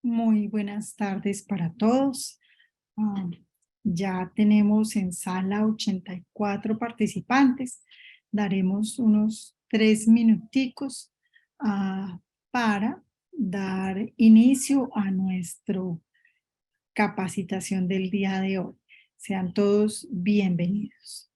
Muy buenas tardes para todos. Ah, ya tenemos en sala 84 participantes. Daremos unos 3 minuticos para dar inicio a nuestra capacitación del día de hoy. Sean todos bienvenidos.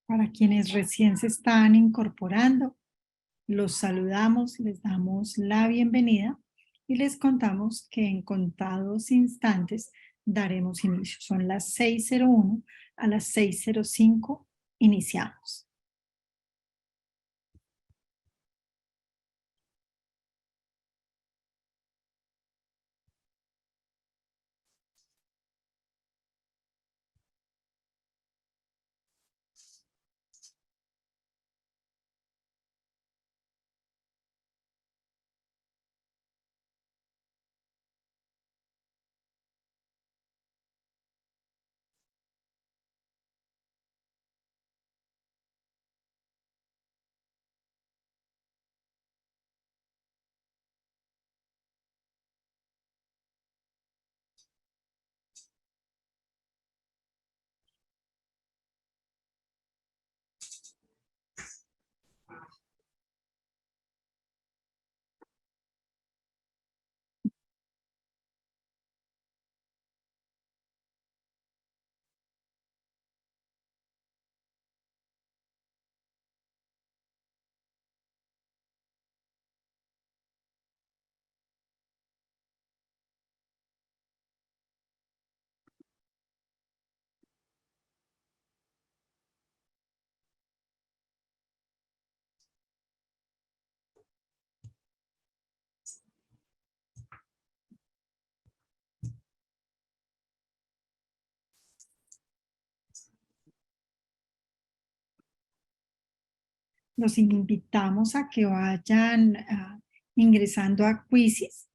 Para quienes recién se están incorporando, los saludamos, les damos la bienvenida y les contamos que en contados instantes daremos inicio. Son las 6:01, a las 6:05 iniciamos. Los invitamos a que vayan ingresando a Quizzes.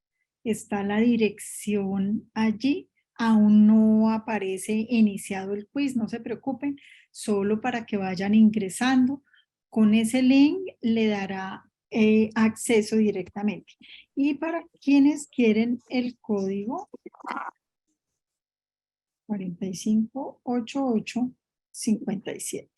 Está la dirección allí. Aún no aparece iniciado el quiz, no se preocupen, solo para que vayan ingresando. Con ese link le dará acceso directamente. Y para quienes quieren el código 458857.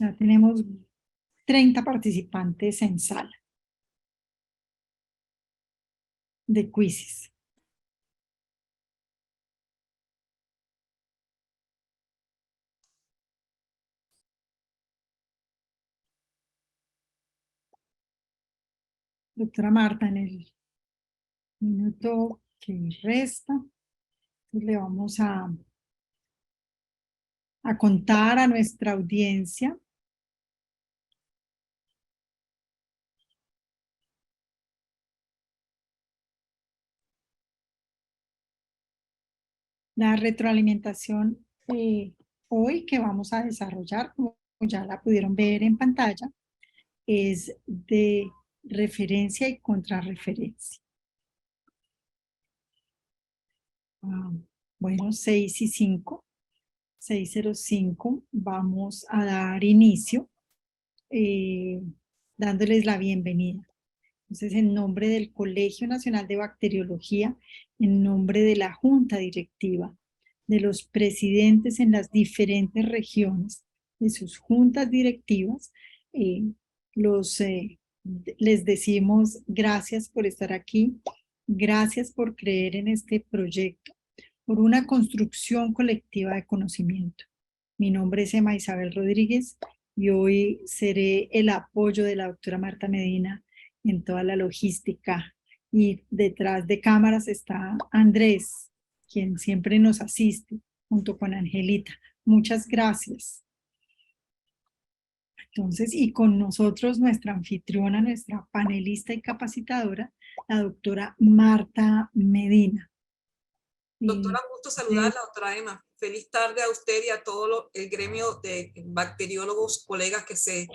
Ya tenemos 30 participantes en sala de quizzes. Doctora Marta, en el minuto que resta, pues le vamos a contar a nuestra audiencia la retroalimentación hoy que vamos a desarrollar, como ya la pudieron ver en pantalla, es de referencia y contrarreferencia. Bueno, 6:05, 6:05, vamos a dar inicio, eh, dándoles la bienvenida. Entonces, en nombre del Colegio Nacional de Bacteriología, en nombre de la Junta Directiva, de los presidentes en las diferentes regiones, de sus juntas directivas, eh, los, les decimos gracias por estar aquí, gracias por creer en este proyecto, por una construcción colectiva de conocimiento. Mi nombre es Emma Isabel Rodríguez y hoy seré el apoyo de la doctora Marta Medina en toda la logística. Y detrás de cámaras está Andrés, quien siempre nos asiste, junto con Angelita. Muchas gracias. Entonces, y con nosotros nuestra anfitriona, nuestra panelista y capacitadora, la doctora Marta Medina. Doctora, un gusto saludarla, doctora Emma. Feliz tarde a usted y a todo el gremio de bacteriólogos, colegas que se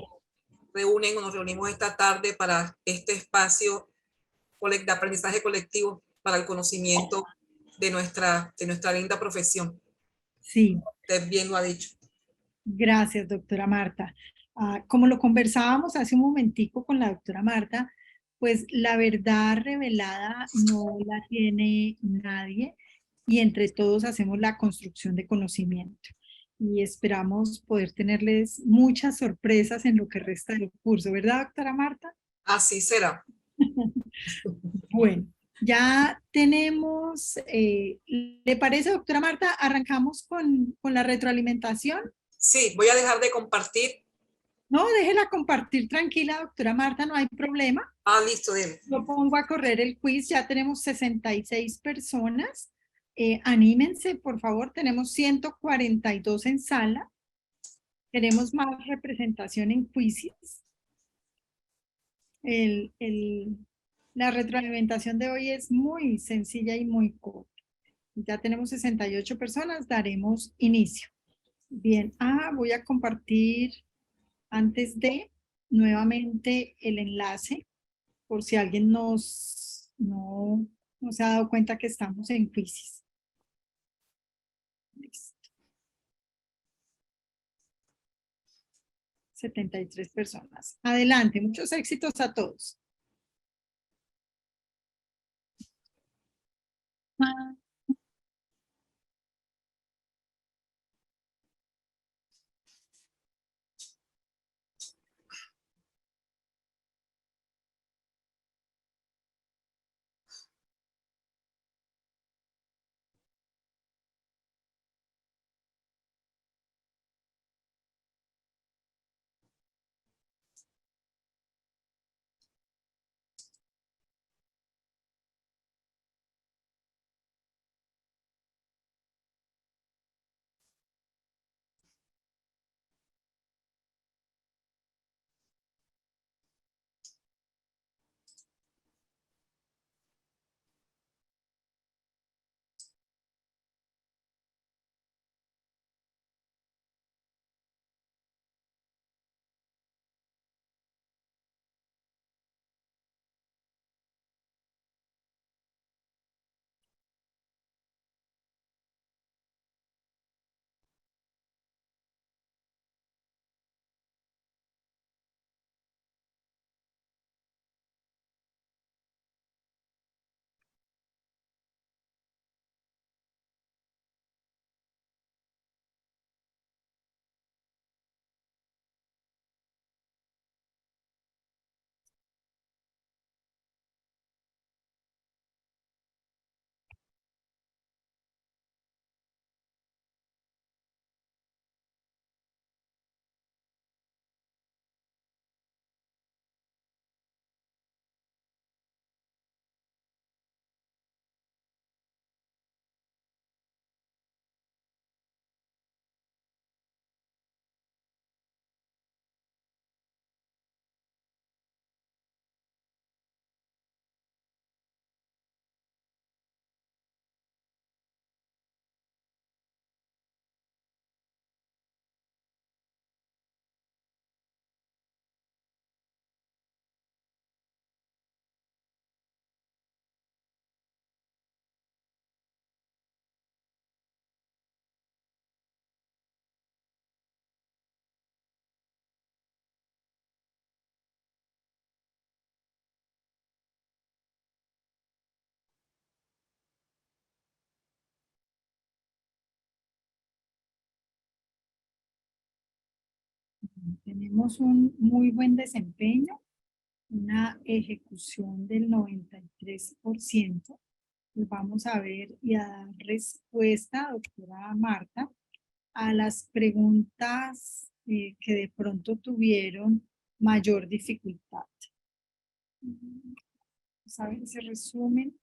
reúnen o nos reunimos esta tarde para este espacio de aprendizaje colectivo para el conocimiento de nuestra linda profesión. Sí. Usted bien lo ha dicho. Gracias, doctora Marta. Como lo conversábamos hace un momentico con la doctora Marta, pues la verdad revelada no la tiene nadie y entre todos hacemos la construcción de conocimiento. Y esperamos poder tenerles muchas sorpresas en lo que resta del curso, ¿verdad, doctora Marta? Así será. Bueno, ya tenemos, ¿le parece, doctora Marta? ¿Arrancamos con la retroalimentación? Sí, voy a dejar de compartir. No, déjela compartir tranquila, doctora Marta, no hay problema. Listo, dele. Yo pongo a correr el quiz, ya tenemos 66 personas. Anímense, por favor, tenemos 142 en sala. Queremos más representación en quizzes. La retroalimentación de hoy es muy sencilla y muy corta. Ya tenemos 68 personas, daremos inicio. Bien, voy a compartir antes de nuevamente el enlace por si alguien no se ha dado cuenta que estamos en crisis. Listo. 73 personas. Adelante, muchos éxitos a todos. tenemos un muy buen desempeño, una ejecución del 93%. Pues vamos a ver y a dar respuesta, doctora Marta, a las preguntas que de pronto tuvieron mayor dificultad. Vamos a ver ese resumen.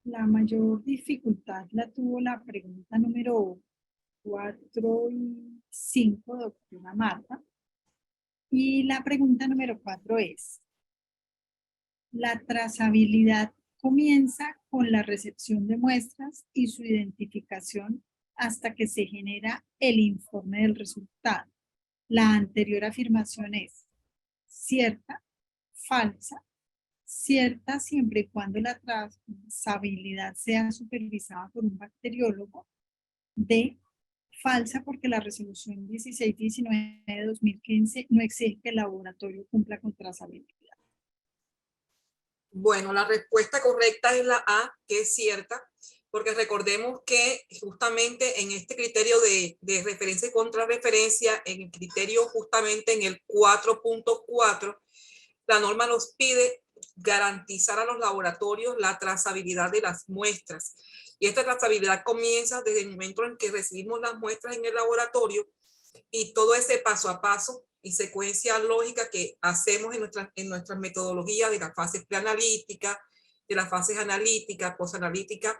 La mayor dificultad la tuvo la pregunta número 4 y 5, doctora Marta. Y la pregunta número 4 es, la trazabilidad comienza con la recepción de muestras y su identificación hasta que se genera el informe del resultado. La anterior afirmación es cierta, falsa, cierta siempre y cuando la trazabilidad sea supervisada por un bacteriólogo. D, falsa porque la resolución 1619 de 2015 no exige que el laboratorio cumpla con trazabilidad. Bueno, la respuesta correcta es la A, que es cierta, porque recordemos que justamente en este criterio de referencia y contrarreferencia, en el criterio justamente en el 4.4, la norma nos pide garantizar a los laboratorios la trazabilidad de las muestras. Y esta trazabilidad comienza desde el momento en que recibimos las muestras en el laboratorio y todo ese paso a paso y secuencia lógica que hacemos en nuestras metodologías de las fases preanalíticas, de las fases analíticas, posanalíticas,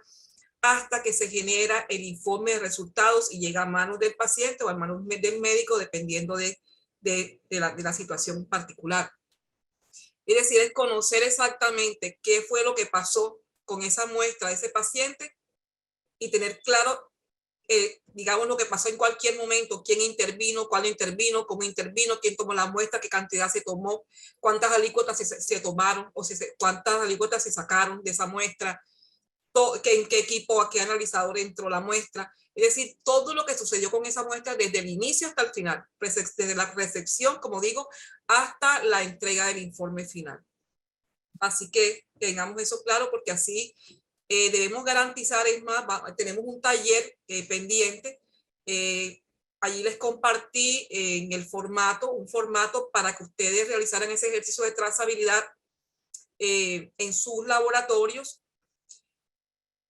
hasta que se genera el informe de resultados y llega a manos del paciente o a manos del médico, dependiendo de la situación particular. Es decir, es conocer exactamente qué fue lo que pasó con esa muestra de ese paciente y tener claro, digamos, lo que pasó en cualquier momento, quién intervino, cuándo intervino, cómo intervino, quién tomó la muestra, qué cantidad se tomó, cuántas alícuotas se tomaron o cuántas alícuotas se sacaron de esa muestra, en qué equipo, a qué analizador entró la muestra. Es decir, todo lo que sucedió con esa muestra desde el inicio hasta el final, desde la recepción, como digo, hasta la entrega del informe final. Así que tengamos eso claro porque así debemos garantizar, es más, tenemos un taller pendiente. Allí les compartí en el formato, un formato para que ustedes realizaran ese ejercicio de trazabilidad en sus laboratorios.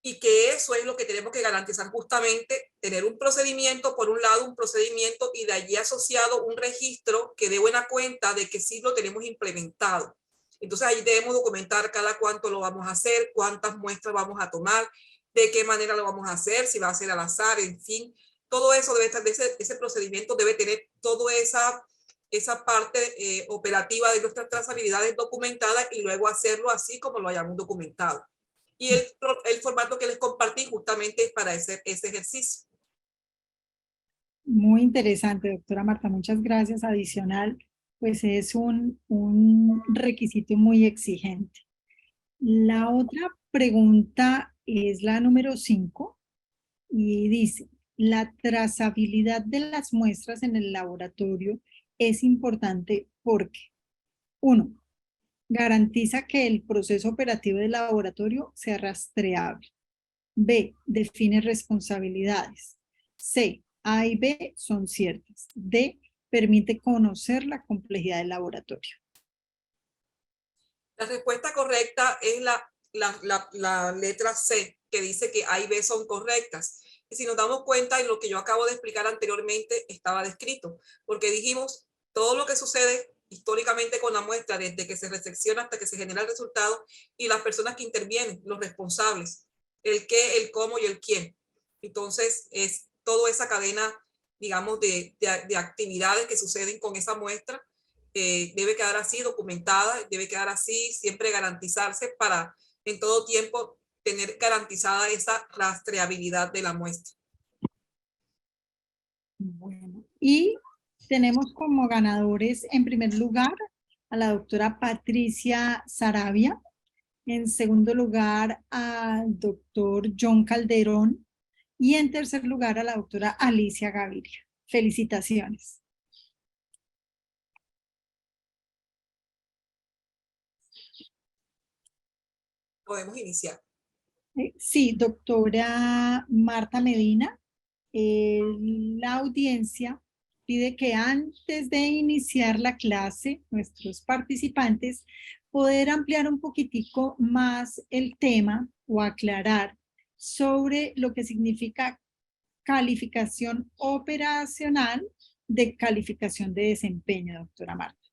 Y que eso es lo que tenemos que garantizar justamente, tener un procedimiento, por un lado un procedimiento y de allí asociado un registro que dé buena cuenta de que sí lo tenemos implementado. Entonces ahí debemos documentar cada cuánto lo vamos a hacer, cuántas muestras vamos a tomar, de qué manera lo vamos a hacer, si va a ser al azar, en fin. Todo eso debe estar, ese procedimiento debe tener toda esa parte operativa de nuestras trazabilidades documentadas y luego hacerlo así como lo hayamos documentado. Y el formato que les compartí justamente es para ese ejercicio. Muy interesante, doctora Marta, muchas gracias. Adicional, pues es un requisito muy exigente. La otra pregunta es la número 5 y dice, la trazabilidad de las muestras en el laboratorio es importante porque, 1, garantiza que el proceso operativo del laboratorio sea rastreable. B, define responsabilidades. C, A y B son ciertas. D, permite conocer la complejidad del laboratorio. La respuesta correcta es la letra C, que dice que A y B son correctas. Y si nos damos cuenta, en lo que yo acabo de explicar anteriormente estaba descrito, porque dijimos todo lo que sucede históricamente con la muestra, desde que se resecciona hasta que se genera el resultado, y las personas que intervienen, los responsables, el qué, el cómo y el quién. Entonces, es toda esa cadena, digamos, de actividades que suceden con esa muestra, debe quedar así documentada, debe quedar así, siempre garantizarse para en todo tiempo tener garantizada esa rastreabilidad de la muestra. Bueno, y Tenemos como ganadores, en primer lugar, a la doctora Patricia Saravia, en segundo lugar, al doctor John Calderón y en tercer lugar, a la doctora Alicia Gaviria. Felicitaciones. Podemos iniciar. Sí, doctora Marta Medina, la audiencia pide que antes de iniciar la clase, nuestros participantes poder ampliar un poquitico más el tema o aclarar sobre lo que significa calificación operacional de calificación de desempeño, doctora Marta.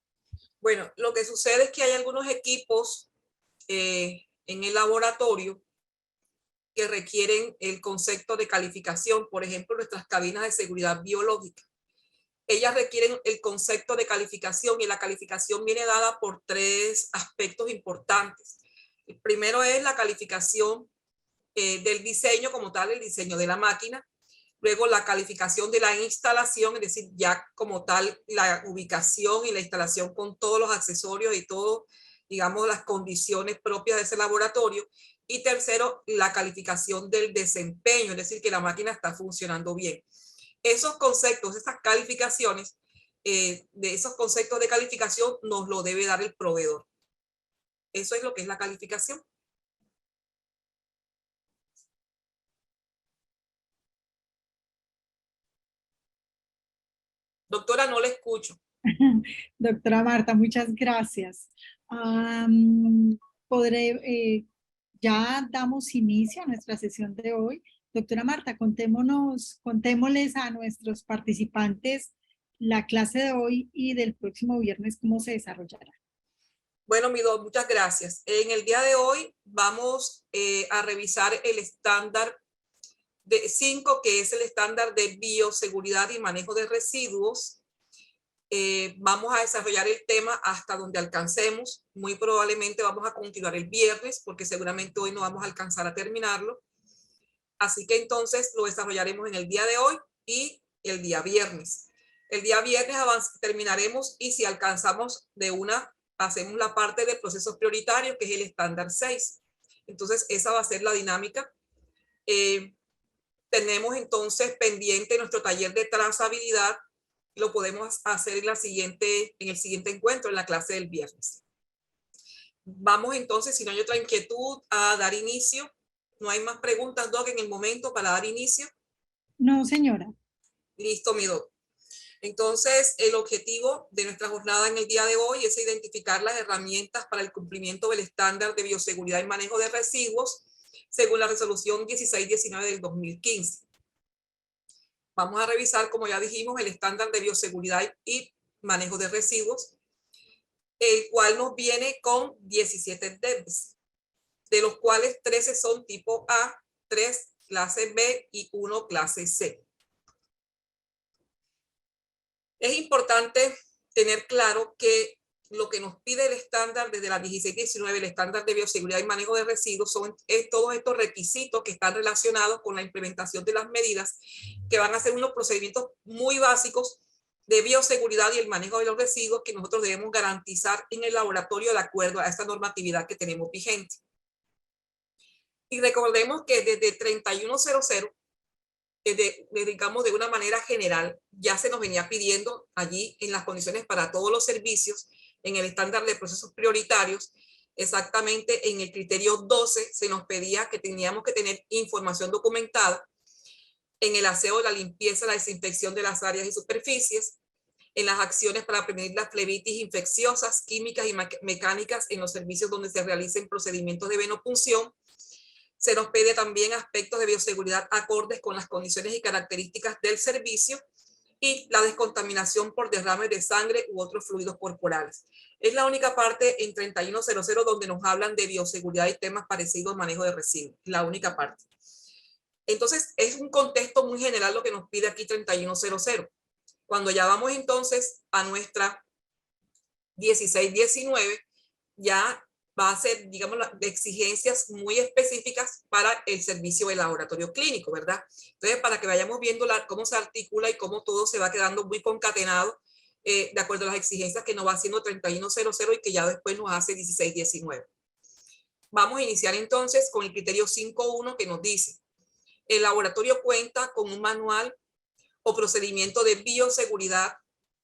Bueno, lo que sucede es que hay algunos equipos en el laboratorio que requieren el concepto de calificación, por ejemplo, nuestras cabinas de seguridad biológica. Ellas requieren el concepto de calificación y la calificación viene dada por tres aspectos importantes. El primero es la calificación del diseño como tal, el diseño de la máquina. Luego la calificación de la instalación, es decir, ya como tal la ubicación y la instalación con todos los accesorios y todo, digamos, las condiciones propias de ese laboratorio. Y tercero, la calificación del desempeño, es decir, que la máquina está funcionando bien. Esos conceptos, esas calificaciones, de esos conceptos de calificación nos lo debe dar el proveedor. Eso es lo que es la calificación. Doctora, no le escucho. Doctora Marta, muchas gracias. Podré, ya damos inicio a nuestra sesión de hoy. Doctora Marta, contémosles a nuestros participantes la clase de hoy y del próximo viernes cómo se desarrollará. Bueno, Mido, muchas gracias. En el día de hoy vamos a revisar el estándar de 5, que es el estándar de bioseguridad y manejo de residuos. Vamos a desarrollar el tema hasta donde alcancemos. Muy probablemente vamos a continuar el viernes, porque seguramente hoy no vamos a alcanzar a terminarlo. Así que entonces lo desarrollaremos en el día de hoy y el día viernes. El día viernes terminaremos y si alcanzamos de una, hacemos la parte de procesos prioritarios, que es el estándar 6. Entonces esa va a ser la dinámica. Tenemos entonces pendiente nuestro taller de trazabilidad. Lo podemos hacer en el siguiente encuentro, en la clase del viernes. Vamos entonces, si no hay otra inquietud, a dar inicio. ¿No hay más preguntas, Doc, en el momento para dar inicio? No, señora. Listo, mi Doc. Entonces, el objetivo de nuestra jornada en el día de hoy es identificar las herramientas para el cumplimiento del estándar de bioseguridad y manejo de residuos, según la resolución 1619 del 2015. Vamos a revisar, como ya dijimos, el estándar de bioseguridad y manejo de residuos, el cual nos viene con 17 DEBs, de los cuales 13 son tipo A, 3 clase B y 1 clase C. Es importante tener claro que lo que nos pide el estándar desde la 1619, el estándar de bioseguridad y manejo de residuos, es todos estos requisitos que están relacionados con la implementación de las medidas, que van a ser unos procedimientos muy básicos de bioseguridad y el manejo de los residuos que nosotros debemos garantizar en el laboratorio de acuerdo a esta normatividad que tenemos vigente. Y recordemos que desde 3100, digamos de una manera general, ya se nos venía pidiendo allí en las condiciones para todos los servicios, en el estándar de procesos prioritarios, exactamente en el criterio 12 se nos pedía que teníamos que tener información documentada en el aseo, la limpieza, la desinfección de las áreas y superficies, en las acciones para prevenir las flebitis infecciosas, químicas y mecánicas en los servicios donde se realicen procedimientos de venopunción. Se nos pide también aspectos de bioseguridad acordes con las condiciones y características del servicio y la descontaminación por derrames de sangre u otros fluidos corporales. Es la única parte en 3100 donde nos hablan de bioseguridad y temas parecidos al manejo de residuos. La única parte. Entonces, es un contexto muy general lo que nos pide aquí 3100. Cuando ya vamos entonces a nuestra 1619, ya va a ser, digamos, de exigencias muy específicas para el servicio de laboratorio clínico, ¿verdad? Entonces, para que vayamos viendo cómo se articula y cómo todo se va quedando muy concatenado de acuerdo a las exigencias que nos va haciendo 3100 y que ya después nos hace 1619. Vamos a iniciar entonces con el criterio 5.1 que nos dice: el laboratorio cuenta con un manual o procedimiento de bioseguridad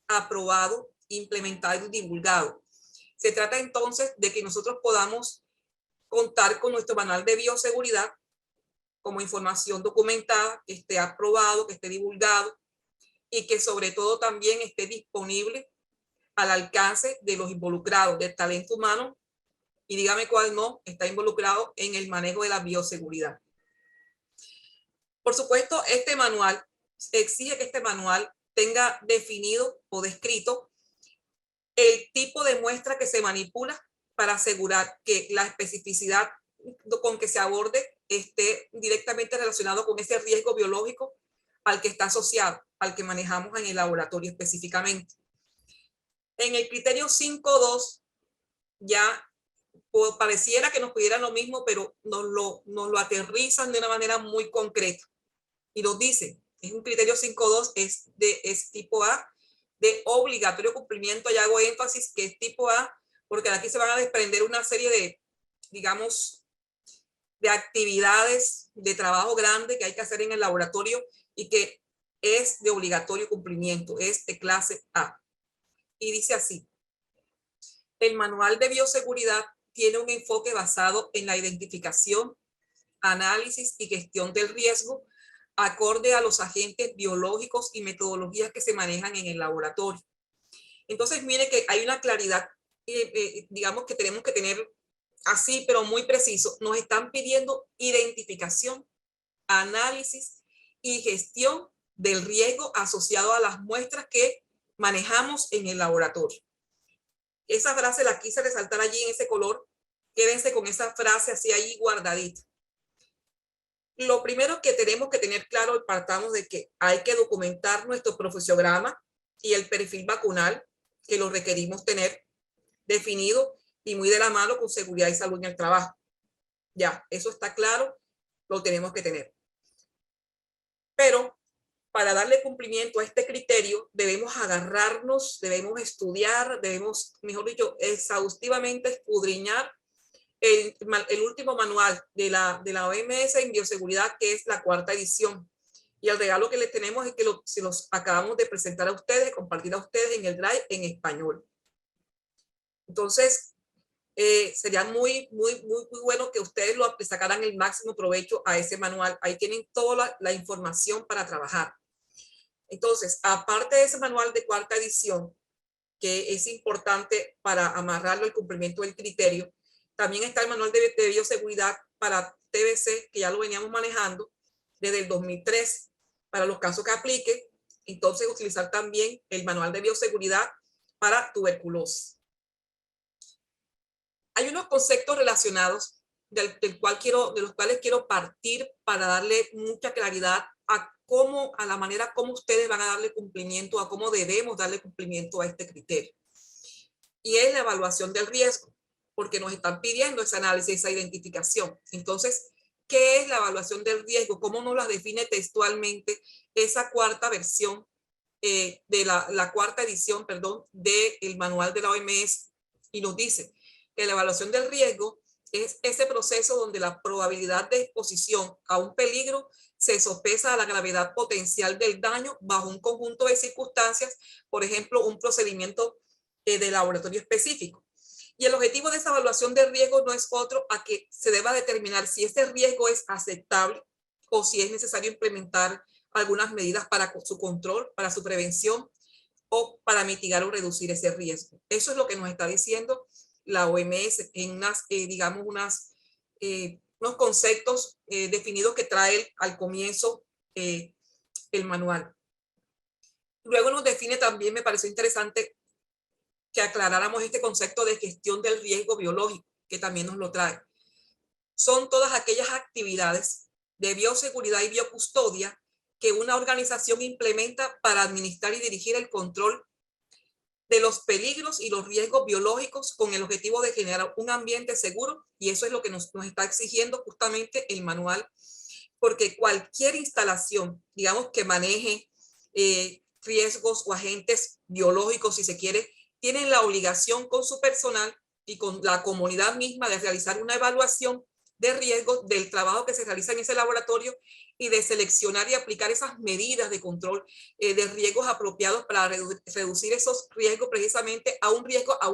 aprobado, implementado y divulgado. Se trata entonces de que nosotros podamos contar con nuestro manual de bioseguridad como información documentada, que esté aprobado, que esté divulgado y que sobre todo también esté disponible al alcance de los involucrados, del talento humano, y dígame cuál no está involucrado en el manejo de la bioseguridad. Por supuesto, este manual exige que este manual tenga definido o descrito el tipo de muestra que se manipula para asegurar que la especificidad con que se aborde esté directamente relacionado con ese riesgo biológico al que está asociado, al que manejamos en el laboratorio específicamente. En el criterio 5.2 ya pareciera que nos pidieran lo mismo, pero nos lo aterrizan de una manera muy concreta y nos dicen, es un criterio 5.2, es tipo A, de obligatorio cumplimiento, y hago énfasis que es tipo A, porque de aquí se van a desprender una serie de, digamos, de actividades de trabajo grande que hay que hacer en el laboratorio y que es de obligatorio cumplimiento, es de clase A. Y dice así: el manual de bioseguridad tiene un enfoque basado en la identificación, análisis y gestión del riesgo acorde a los agentes biológicos y metodologías que se manejan en el laboratorio. Entonces, mire que hay una claridad, digamos, que tenemos que tener así, pero muy preciso. Nos están pidiendo identificación, análisis y gestión del riesgo asociado a las muestras que manejamos en el laboratorio. Esa frase la quise resaltar allí en ese color. Quédense con esa frase así ahí guardadita. Lo primero que tenemos que tener claro, partamos de que hay que documentar nuestro profesiograma y el perfil vacunal, que lo requerimos tener definido y muy de la mano con seguridad y salud en el trabajo. Ya, eso está claro, lo tenemos que tener. Pero para darle cumplimiento a este criterio, debemos agarrarnos, debemos estudiar, debemos, mejor dicho, exhaustivamente escudriñar el último manual de la OMS en bioseguridad, que es la 4ª edición. Y el regalo que les tenemos es que se los acabamos de presentar a ustedes, compartir a ustedes en el Drive en español. Entonces, sería muy bueno que ustedes le sacaran el máximo provecho a ese manual. Ahí tienen toda la información para trabajar. Entonces, aparte de ese manual de 4ª edición, que es importante para amarrarlo al cumplimiento del criterio, también está el manual de bioseguridad para TBC, que ya lo veníamos manejando desde el 2003, para los casos que aplique. Entonces, utilizar también el manual de bioseguridad para tuberculosis. Hay unos conceptos relacionados de los cuales quiero partir para darle mucha claridad a la manera como ustedes van a darle cumplimiento, a cómo debemos darle cumplimiento a este criterio. Y es la evaluación del riesgo, porque nos están pidiendo ese análisis, esa identificación. Entonces, ¿qué es la evaluación del riesgo? ¿Cómo nos la define textualmente esa 4ª versión de la 4ª edición, perdón, del manual de la OMS? Y nos dice que la evaluación del riesgo es ese proceso donde la probabilidad de exposición a un peligro se sopesa a la gravedad potencial del daño bajo un conjunto de circunstancias, por ejemplo, un procedimiento de laboratorio específico. Y el objetivo de esa evaluación de riesgo no es otro a que se deba determinar si ese riesgo es aceptable o si es necesario implementar algunas medidas para su control, para su prevención o para mitigar o reducir ese riesgo. Eso es lo que nos está diciendo la OMS en unos conceptos definidos que trae al comienzo el manual. Luego nos define también, me pareció interesante que aclaráramos este concepto de gestión del riesgo biológico, que también nos lo trae. Son todas aquellas actividades de bioseguridad y biocustodia que una organización implementa para administrar y dirigir el control de los peligros y los riesgos biológicos con el objetivo de generar un ambiente seguro, y eso es lo que nos está exigiendo justamente el manual, porque cualquier instalación, digamos, que maneje riesgos o agentes biológicos, si se quiere, tienen la obligación con su personal y con la comunidad misma de realizar una evaluación de riesgo del trabajo que se realiza en ese laboratorio y de seleccionar y aplicar esas medidas de control de riesgos apropiados para reducir esos riesgos precisamente a un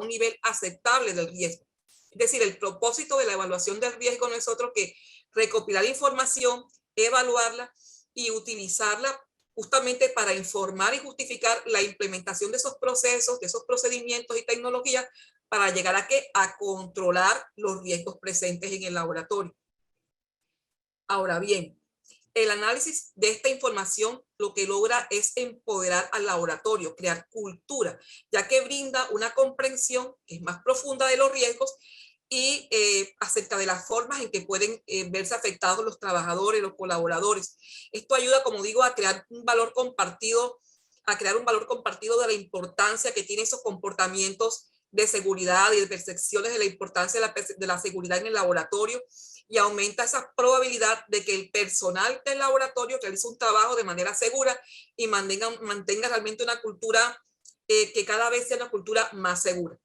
nivel aceptable del riesgo. Es decir, el propósito de la evaluación del riesgo no es otro que recopilar información, evaluarla y utilizarla justamente para informar y justificar la implementación de esos procesos, de esos procedimientos y tecnologías para llegar a qué? A controlar los riesgos presentes en el laboratorio. Ahora bien, el análisis de esta información lo que logra es empoderar al laboratorio, crear cultura, ya que brinda una comprensión que es más profunda de los riesgos y acerca de las formas en que pueden verse afectados los trabajadores, los colaboradores. Esto ayuda, como digo, a crear un valor compartido, de la importancia que tienen esos comportamientos de seguridad y de percepciones de la importancia de la seguridad en el laboratorio, y aumenta esa probabilidad de que el personal del laboratorio realice un trabajo de manera segura y mantenga realmente una cultura que cada vez sea una cultura más segura.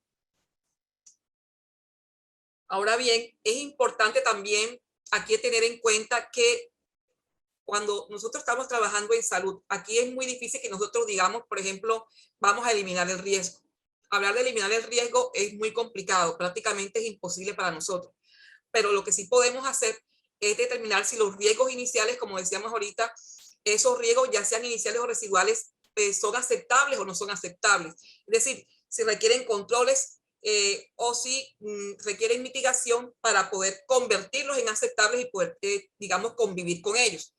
Ahora bien, es importante también aquí tener en cuenta que cuando nosotros estamos trabajando en salud, aquí es muy difícil que nosotros digamos, por ejemplo, vamos a eliminar el riesgo. Hablar de eliminar el riesgo es muy complicado, prácticamente es imposible para nosotros. Pero lo que sí podemos hacer es determinar si los riesgos iniciales, como decíamos ahorita, esos riesgos, ya sean iniciales o residuales, son aceptables o no son aceptables. Es decir, si requieren controles o si requieren mitigación para poder convertirlos en aceptables y poder, digamos, convivir con ellos.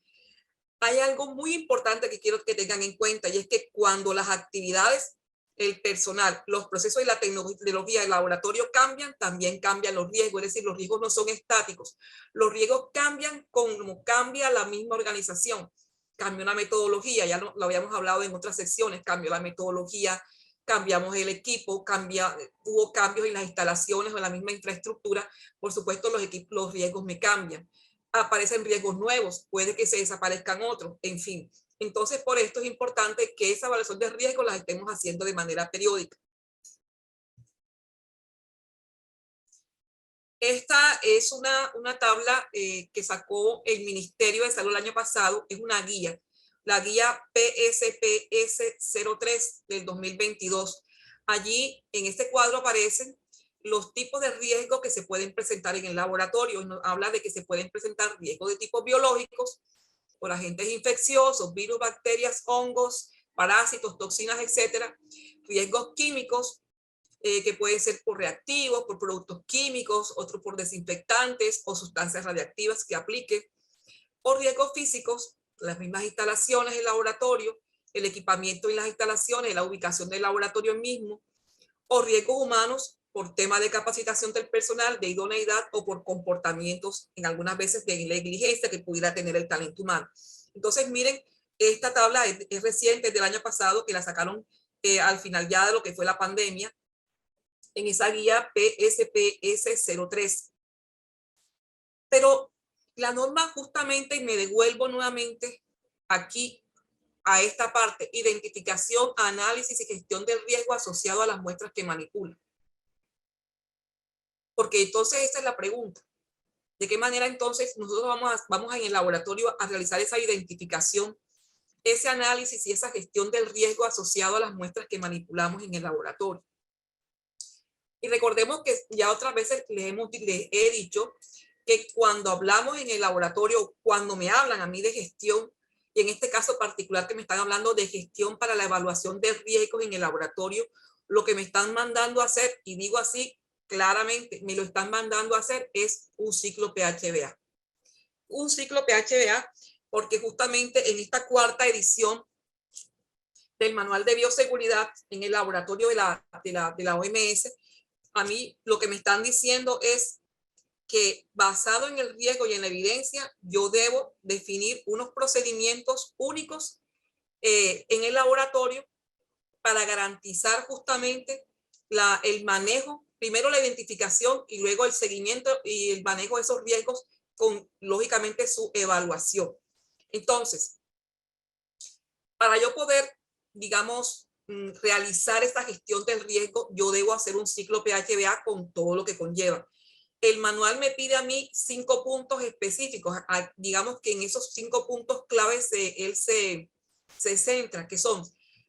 Hay algo muy importante que quiero que tengan en cuenta, y es que cuando las actividades, el personal, los procesos y la tecnología del laboratorio cambian, también cambian los riesgos. Es decir, los riesgos no son estáticos. Los riesgos cambian como cambia la misma organización. Cambia una metodología, ya lo habíamos hablado en otras secciones, cambió la metodología, cambiamos el equipo, hubo cambios en las instalaciones o en la misma infraestructura. Por supuesto, los riesgos me cambian. Aparecen riesgos nuevos, puede que se desaparezcan otros, en fin. Entonces, por esto es importante que esa evaluación de riesgo las estemos haciendo de manera periódica. Esta es una tabla que sacó el Ministerio de Salud el año pasado, es una guía, la guía PSPS03 del 2022. Allí, en este cuadro aparecen los tipos de riesgos que se pueden presentar en el laboratorio. Nos habla de que se pueden presentar riesgos de tipo biológicos, por agentes infecciosos, virus, bacterias, hongos, parásitos, toxinas, etcétera. Riesgos químicos, que pueden ser por reactivos, por productos químicos, otros por desinfectantes o sustancias radiactivas que aplique. O riesgos físicos, las mismas instalaciones del laboratorio, el equipamiento en las instalaciones, la ubicación del laboratorio mismo. O riesgos humanos, por tema de capacitación del personal, de idoneidad o por comportamientos, en algunas veces de negligencia que pudiera tener el talento humano. Entonces, miren, esta tabla es reciente, del año pasado, que la sacaron al final ya de lo que fue la pandemia, en esa guía PSPS03. Pero la norma justamente, y me devuelvo nuevamente aquí a esta parte, identificación, análisis y gestión del riesgo asociado a las muestras que manipulan. Porque entonces esa es la pregunta. ¿De qué manera entonces nosotros vamos en el laboratorio a realizar esa identificación, ese análisis y esa gestión del riesgo asociado a las muestras que manipulamos en el laboratorio? Y recordemos que ya otras veces les he dicho que cuando hablamos en el laboratorio, cuando me hablan a mí de gestión, y en este caso particular que me están hablando de gestión para la evaluación de riesgos en el laboratorio, lo que me están mandando a hacer, y digo así claramente, me lo están mandando a hacer es un ciclo PHBA. Un ciclo PHBA porque justamente en esta cuarta edición del Manual de Bioseguridad en el laboratorio de la OMS, a mí lo que me están diciendo es que basado en el riesgo y en la evidencia, yo debo definir unos procedimientos únicos en el laboratorio para garantizar justamente el manejo, primero la identificación y luego el seguimiento y el manejo de esos riesgos con, lógicamente, su evaluación. Entonces, para yo poder, digamos, realizar esta gestión del riesgo, yo debo hacer un ciclo PHBA con todo lo que conlleva. El manual me pide a mí 5 puntos específicos. Digamos que en esos 5 puntos claves él se centra, que son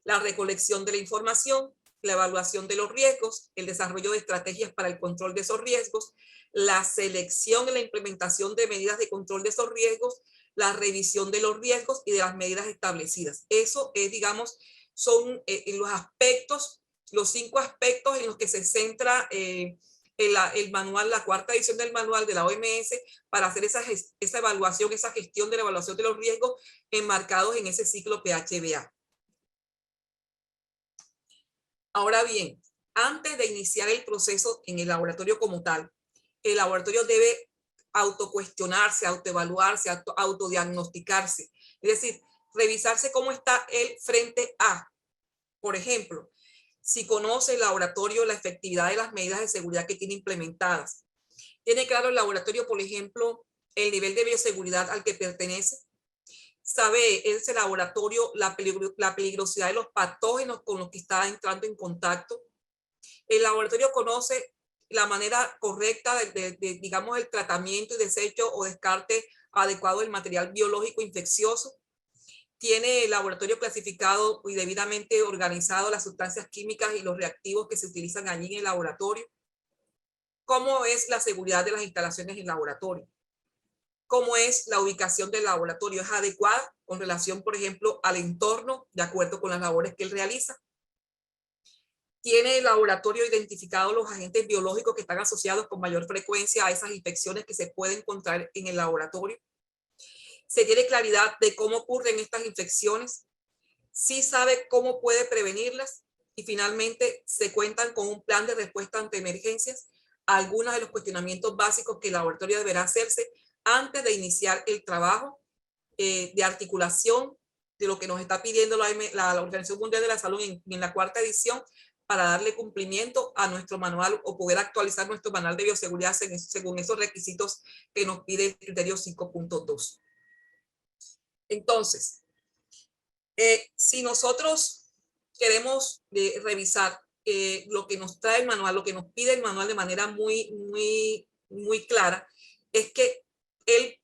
la recolección de la información, la evaluación de los riesgos, el desarrollo de estrategias para el control de esos riesgos, la selección y la implementación de medidas de control de esos riesgos, la revisión de los riesgos y de las medidas establecidas. Eso es, digamos, son los aspectos, los 5 aspectos en los que se centra el manual, la 4ª edición del manual de la OMS para hacer esa evaluación, esa gestión de la evaluación de los riesgos enmarcados en ese ciclo PHBA. Ahora bien, antes de iniciar el proceso en el laboratorio como tal, el laboratorio debe autocuestionarse, autoevaluarse, autodiagnosticarse. Es decir, revisarse cómo está él frente a, por ejemplo, si conoce el laboratorio la efectividad de las medidas de seguridad que tiene implementadas. Tiene claro el laboratorio, por ejemplo, el nivel de bioseguridad al que pertenece. Sabe ese laboratorio la peligrosidad de los patógenos con los que está entrando en contacto. El laboratorio conoce la manera correcta digamos, el tratamiento y desecho o descarte adecuado del material biológico infeccioso. Tiene el laboratorio clasificado y debidamente organizado las sustancias químicas y los reactivos que se utilizan allí en el laboratorio. ¿Cómo es la seguridad de las instalaciones en el laboratorio? ¿Cómo es la ubicación del laboratorio? ¿Es adecuada con relación, por ejemplo, al entorno, de acuerdo con las labores que él realiza? ¿Tiene el laboratorio identificado los agentes biológicos que están asociados con mayor frecuencia a esas infecciones que se pueden encontrar en el laboratorio? ¿Se tiene claridad de cómo ocurren estas infecciones? ¿Sí sabe cómo puede prevenirlas? Y finalmente, ¿se cuentan con un plan de respuesta ante emergencias? Algunos de los cuestionamientos básicos que el laboratorio deberá hacerse antes de iniciar el trabajo de articulación de lo que nos está pidiendo la Organización Mundial de la Salud en la 4ª edición para darle cumplimiento a nuestro manual o poder actualizar nuestro manual de bioseguridad según esos requisitos que nos pide el criterio 5.2. Entonces, si nosotros queremos revisar lo que nos trae el manual, lo que nos pide el manual de manera muy clara, es que él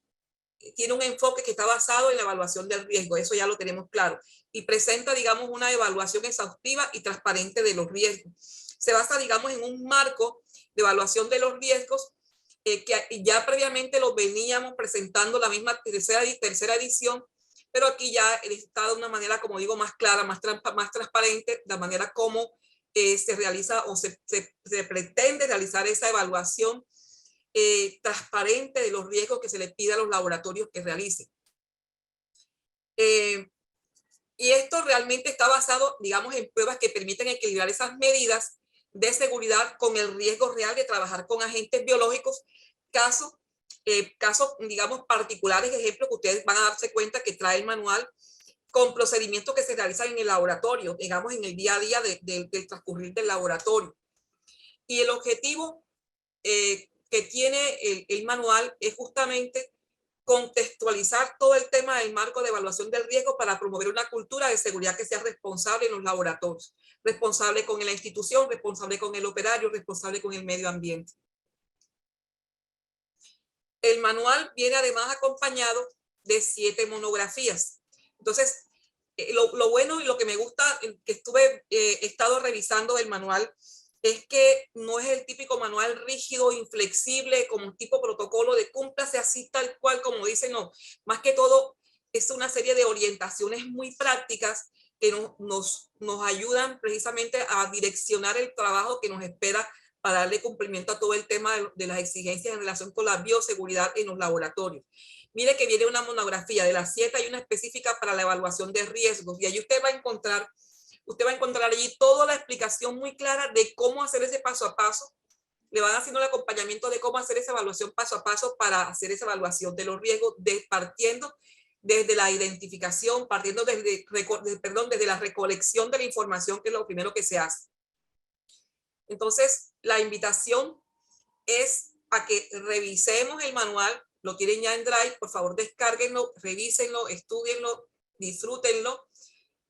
tiene un enfoque que está basado en la evaluación del riesgo, eso ya lo tenemos claro, y presenta, digamos, una evaluación exhaustiva y transparente de los riesgos. Se basa, digamos, en un marco de evaluación de los riesgos que ya previamente lo veníamos presentando la misma tercera edición, pero aquí ya está de una manera, como digo, más clara, más transparente, la manera como se realiza o se pretende realizar esa evaluación transparente de los riesgos que se le pide a los laboratorios que realicen. Y esto realmente está basado, digamos, en pruebas que permiten equilibrar esas medidas de seguridad con el riesgo real de trabajar con agentes biológicos, casos, digamos, particulares, ejemplos que ustedes van a darse cuenta que trae el manual con procedimientos que se realizan en el laboratorio, digamos, en el día a día del transcurrir del laboratorio. Y el objetivo que tiene el manual es justamente contextualizar todo el tema del marco de evaluación del riesgo para promover una cultura de seguridad que sea responsable en los laboratorios, responsable con la institución, responsable con el operario, responsable con el medio ambiente. El manual viene además acompañado de 7 monografías. Entonces, lo bueno y lo que me gusta, que he estado revisando del manual, es que no es el típico manual rígido, inflexible, como un tipo protocolo de cúmplase así tal cual como dice, no. Más que todo, es una serie de orientaciones muy prácticas que nos ayudan precisamente a direccionar el trabajo que nos espera para darle cumplimiento a todo el tema de las exigencias en relación con la bioseguridad en los laboratorios. Mire que viene una monografía de las 7, hay una específica para la evaluación de riesgos, y ahí usted va a encontrar allí toda la explicación muy clara de cómo hacer ese paso a paso. Le van haciendo el acompañamiento de cómo hacer esa evaluación paso a paso para hacer esa evaluación de los riesgos, partiendo desde la identificación, partiendo desde la recolección de la información, que es lo primero que se hace. Entonces, la invitación es a que revisemos el manual. Lo tienen ya en Drive, por favor descárguenlo, revísenlo, estudienlo, disfrútenlo.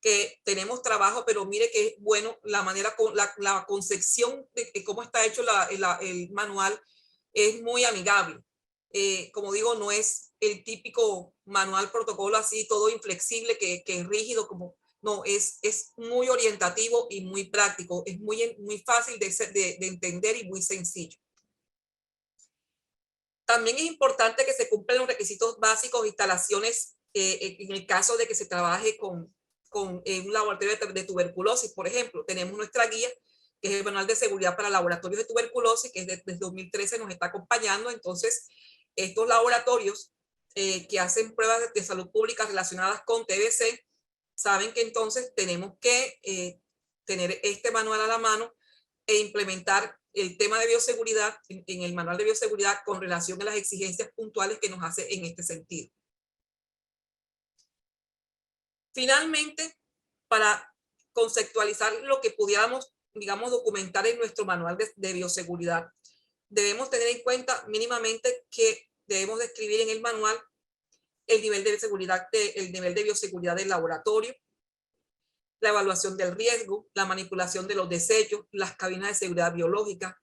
que tenemos trabajo, pero mire que es bueno la manera, la concepción de cómo está hecho el manual es muy amigable. Como digo, no es el típico manual protocolo así, todo inflexible, que es rígido, como no, es muy orientativo y muy práctico, es muy fácil de entender y muy sencillo. También es importante que se cumplan los requisitos básicos de instalaciones en el caso de que se trabaje con un laboratorio de tuberculosis, por ejemplo. Tenemos nuestra guía, que es el Manual de Seguridad para Laboratorios de Tuberculosis, que desde 2013 nos está acompañando. Entonces, estos laboratorios que hacen pruebas de salud pública relacionadas con TBC, saben que entonces tenemos que tener este manual a la mano e implementar el tema de bioseguridad en el manual de bioseguridad con relación a las exigencias puntuales que nos hace en este sentido. Finalmente, para conceptualizar lo que pudiéramos, digamos, documentar en nuestro manual de bioseguridad, debemos tener en cuenta mínimamente que debemos describir en el manual el nivel de seguridad, el nivel de bioseguridad del laboratorio, la evaluación del riesgo, la manipulación de los desechos, las cabinas de seguridad biológica,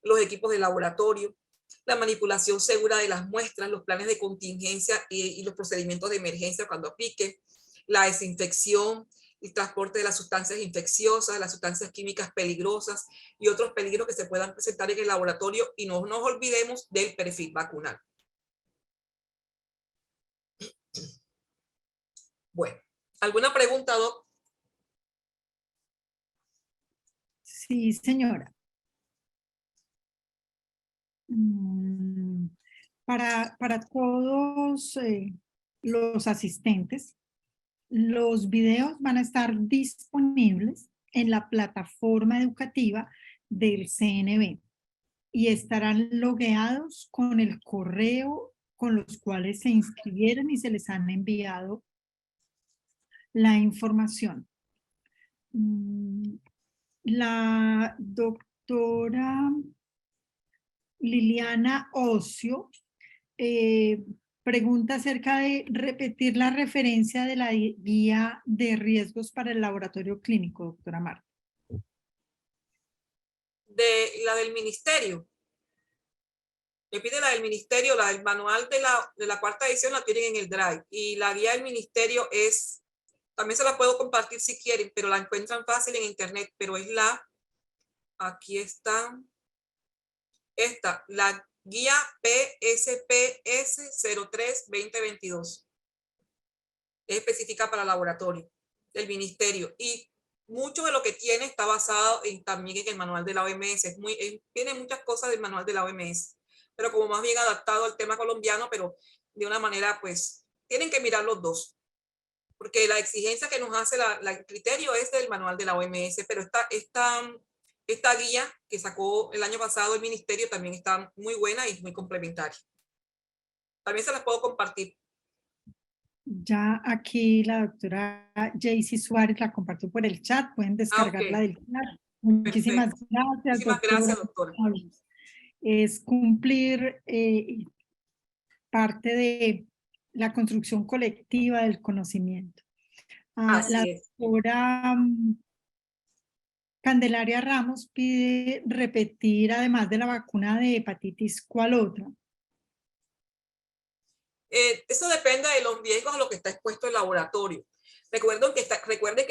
los equipos de laboratorio, la manipulación segura de las muestras, los planes de contingencia y los procedimientos de emergencia cuando aplique, la desinfección, el transporte de las sustancias infecciosas, las sustancias químicas peligrosas y otros peligros que se puedan presentar en el laboratorio, y no nos olvidemos del perfil vacunal. Bueno, ¿alguna pregunta, Doc? Sí, señora. Para todos los asistentes, los videos van a estar disponibles en la plataforma educativa del CNB y estarán logueados con el correo con los cuales se inscribieron y se les han enviado la información. La doctora Liliana Ocio pregunta acerca de repetir la referencia de la guía de riesgos para el laboratorio clínico, doctora Marta. De la del ministerio. Me pide la del ministerio, la del manual de la cuarta edición la tienen en el Drive, y la guía del ministerio es, también se la puedo compartir si quieren, pero la encuentran fácil en internet, pero es aquí está, la guía PSPS 03-2022. Es específica para laboratorio del ministerio, y mucho de lo que tiene está basado también en el manual de la OMS. Tiene muchas cosas del manual de la OMS, pero como más bien adaptado al tema colombiano, pero de una manera, pues, tienen que mirar los dos, porque la exigencia que nos hace el criterio es del manual de la OMS, pero esta guía que sacó el año pasado el ministerio también está muy buena y muy complementaria. También se las puedo compartir. Ya aquí la doctora Jaycee Suárez la compartió por el chat, pueden descargarla del chat. Muchísimas gracias, Muchísimas gracias, doctora. Es cumplir parte de la construcción colectiva del conocimiento. La doctora Candelaria Ramos pide repetir, además de la vacuna de hepatitis, ¿cuál otra? Eso depende de los riesgos a los que está expuesto el laboratorio. Recuerden que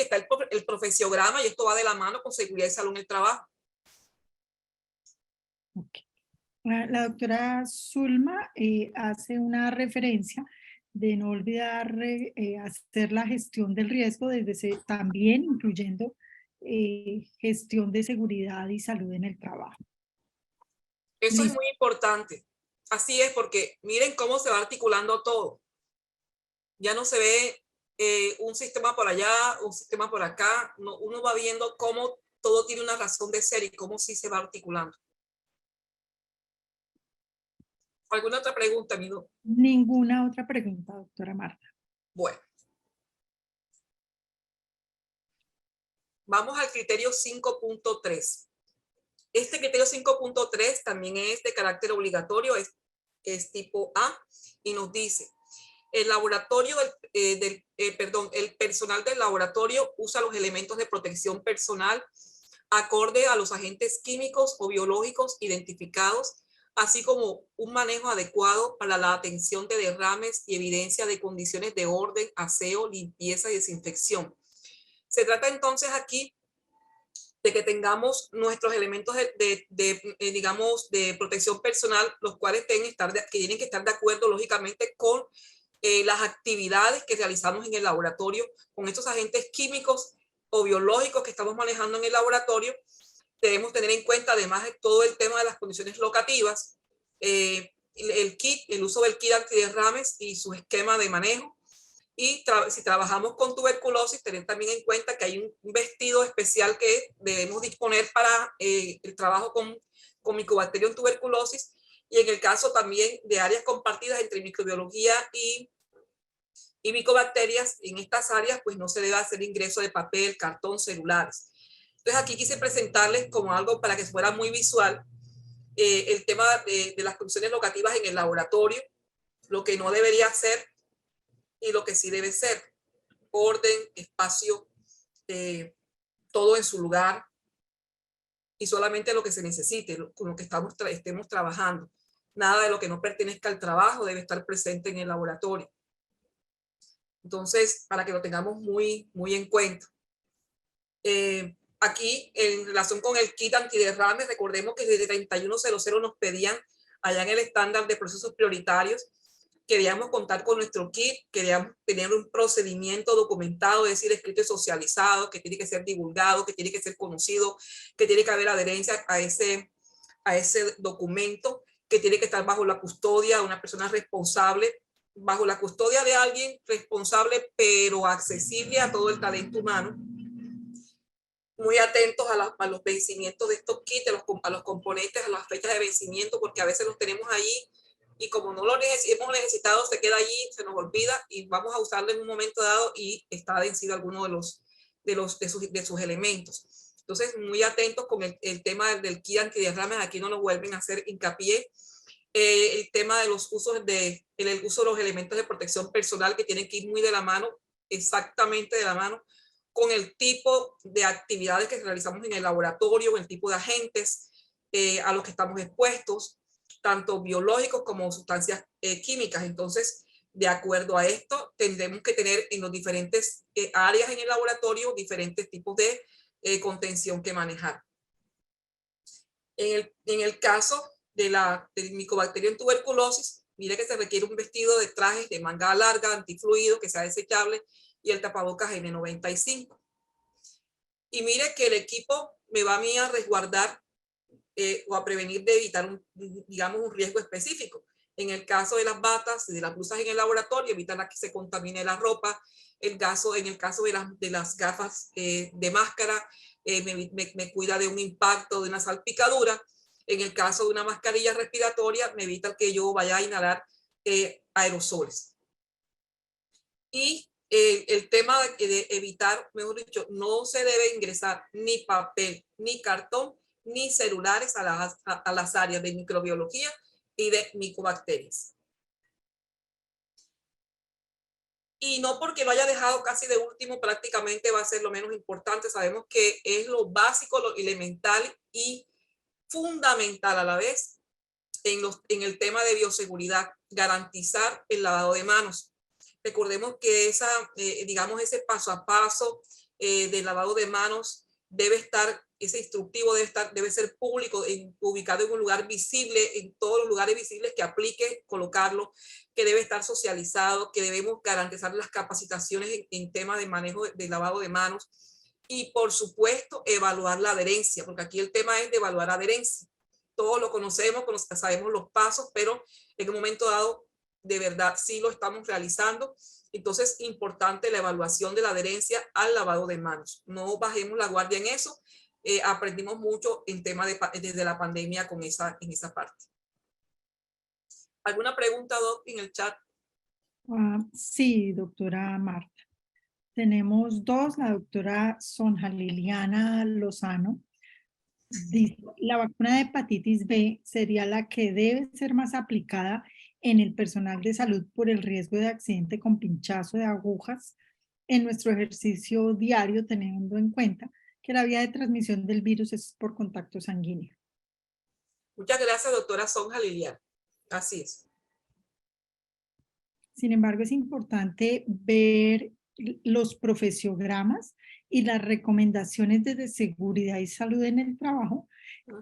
está el profesiograma, y esto va de la mano con seguridad y salud en el trabajo. Okay. La doctora Zulma hace una referencia de no olvidar hacer la gestión del riesgo también incluyendo gestión de seguridad y salud en el trabajo. Eso es muy importante. Así es, porque miren cómo se va articulando todo. Ya no se ve un sistema por allá, un sistema por acá. No, uno va viendo cómo todo tiene una razón de ser y cómo sí se va articulando. ¿Alguna otra pregunta, amigo? Ninguna otra pregunta, doctora Marta. Bueno. Vamos al criterio 5.3. Este criterio 5.3 también es de carácter obligatorio, es tipo A, y nos dice: El laboratorio el personal del laboratorio usa los elementos de protección personal acorde a los agentes químicos o biológicos identificados, así como un manejo adecuado para la atención de derrames y evidencia de condiciones de orden, aseo, limpieza y desinfección. Se trata entonces aquí de que tengamos nuestros elementos digamos, de protección personal, los cuales tienen que estar de acuerdo, lógicamente, con las actividades que realizamos en el laboratorio, con estos agentes químicos o biológicos que estamos manejando en el laboratorio. Debemos tener en cuenta, además de todo el tema de las condiciones locativas, el uso del kit antiderrames y su esquema de manejo. Y si trabajamos con tuberculosis, tener también en cuenta que hay un vestido especial que debemos disponer para el trabajo con Mycobacterium tuberculosis. Y en el caso también de áreas compartidas entre microbiología y micobacterias, en estas áreas pues no se debe hacer ingreso de papel, cartón, celulares. Entonces aquí quise presentarles como algo para que fuera muy visual el tema de las condiciones locativas en el laboratorio, lo que no debería ser y lo que sí debe ser: orden, espacio, todo en su lugar y solamente lo que se necesite, con lo que estemos trabajando. Nada de lo que no pertenezca al trabajo debe estar presente en el laboratorio. Entonces, para que lo tengamos muy, muy en cuenta. Aquí, en relación con el kit antiderrame, recordemos que desde 3100 nos pedían allá en el estándar de procesos prioritarios. Queríamos contar con nuestro kit, queríamos tener un procedimiento documentado, es decir, escrito y socializado, que tiene que ser divulgado, que tiene que ser conocido, que tiene que haber adherencia a ese documento, que tiene que estar bajo la custodia de una persona responsable, bajo la custodia de alguien responsable, pero accesible a todo el talento humano. Muy atentos a los vencimientos de estos kits, a los componentes, a las fechas de vencimiento, porque a veces los tenemos ahí y como no lo hemos necesitado, se queda allí, se nos olvida y vamos a usarlo en un momento dado y está vencido alguno de sus elementos. Entonces, muy atentos con el tema del kit antiderrames, aquí no nos vuelven a hacer hincapié. El tema de los usos el uso de los elementos de protección personal, que tienen que ir muy de la mano, exactamente de la mano, con el tipo de actividades que realizamos en el laboratorio, el tipo de agentes a los que estamos expuestos, tanto biológicos como sustancias químicas. Entonces, de acuerdo a esto, tendremos que tener en los diferentes áreas en el laboratorio diferentes tipos de contención que manejar. En el caso del Mycobacterium tuberculosis, mire que se requiere un vestido de trajes de manga larga, antifluido, que sea desechable, y el tapabocas N95. Y mire que el equipo me va a mí a resguardar o a prevenir de evitar digamos, un riesgo específico. En el caso de las batas y de las blusas en el laboratorio, evitan que se contamine la ropa. En el caso de las gafas de máscara, me cuida de un impacto, de una salpicadura. En el caso de una mascarilla respiratoria, me evita que yo vaya a inhalar aerosoles. Y el tema de evitar, mejor dicho, no se debe ingresar ni papel, ni cartón, ni celulares a las áreas de microbiología y de micobacterias. Y no porque lo haya dejado casi de último, prácticamente va a ser lo menos importante. Sabemos que es lo básico, lo elemental y fundamental a la vez en el tema de bioseguridad, garantizar el lavado de manos. Recordemos que digamos, ese paso a paso del lavado de manos debe estar, ese instructivo debe ser público, ubicado en un lugar visible, en todos los lugares visibles que aplique colocarlo, que debe estar socializado, que debemos garantizar las capacitaciones en temas de manejo de lavado de manos y, por supuesto, evaluar la adherencia, porque aquí el tema es de evaluar adherencia. Todos lo conocemos, sabemos los pasos, pero en un momento dado, de verdad, sí lo estamos realizando. Entonces, importante la evaluación de la adherencia al lavado de manos. No bajemos la guardia en eso. Aprendimos mucho en tema desde la pandemia en esa parte. ¿Alguna pregunta, Doc, en el chat? Sí, doctora Marta. Tenemos dos. La doctora Sonja Liliana Lozano dice: la vacuna de hepatitis B sería la que debe ser más aplicada en el personal de salud por el riesgo de accidente con pinchazo de agujas en nuestro ejercicio diario, teniendo en cuenta que la vía de transmisión del virus es por contacto sanguíneo. Muchas gracias, doctora Sonja Liliana. Así es. Sin embargo, es importante ver los profesiogramas y las recomendaciones de seguridad y salud en el trabajo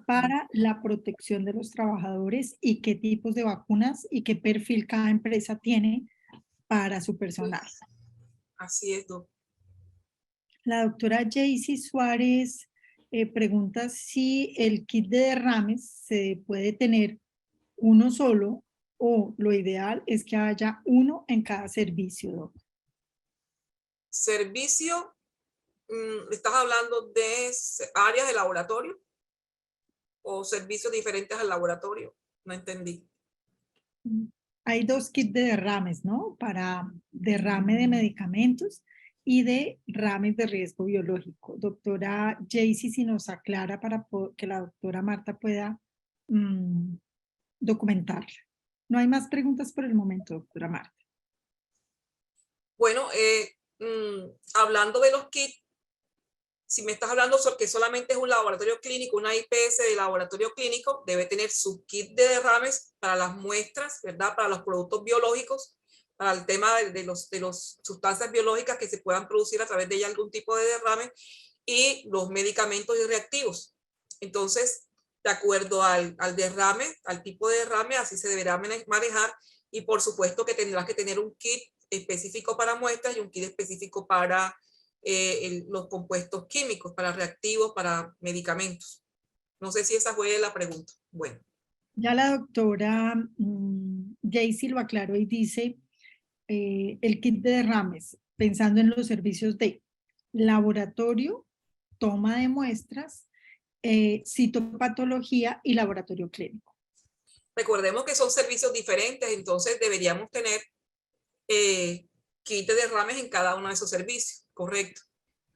para la protección de los trabajadores y qué tipos de vacunas y qué perfil cada empresa tiene para su personal. Así es, doctor. La doctora Jaycee Suárez pregunta si el kit de derrames se puede tener uno solo o lo ideal es que haya uno en cada servicio, doctor. Servicio, ¿estás hablando de áreas de laboratorio o servicios diferentes al laboratorio? No entendí. Hay dos kits de derrames, ¿no? Para derrame de medicamentos y de rames de riesgo biológico. Doctora Jaycee, si nos aclara para que la doctora Marta pueda documentarla. No hay más preguntas por el momento, doctora Marta. Bueno, hablando de los kits, si me estás hablando sobre que solamente es un laboratorio clínico, una IPS de laboratorio clínico, debe tener su kit de derrames para las muestras, ¿verdad? Para los productos biológicos, para el tema de los sustancias biológicas que se puedan producir a través de ella algún tipo de derrame y los medicamentos y reactivos. Entonces, de acuerdo al derrame, al tipo de derrame, así se deberá manejar y por supuesto que tendrás que tener un kit específico para muestras y un kit específico para los compuestos químicos, para reactivos, para medicamentos. No sé si esa fue la pregunta. Bueno. Ya la doctora Jaycee lo aclaró y dice el kit de derrames, pensando en los servicios de laboratorio, toma de muestras, citopatología y laboratorio clínico. Recordemos que son servicios diferentes, entonces deberíamos tener kit de derrames en cada uno de esos servicios, correcto.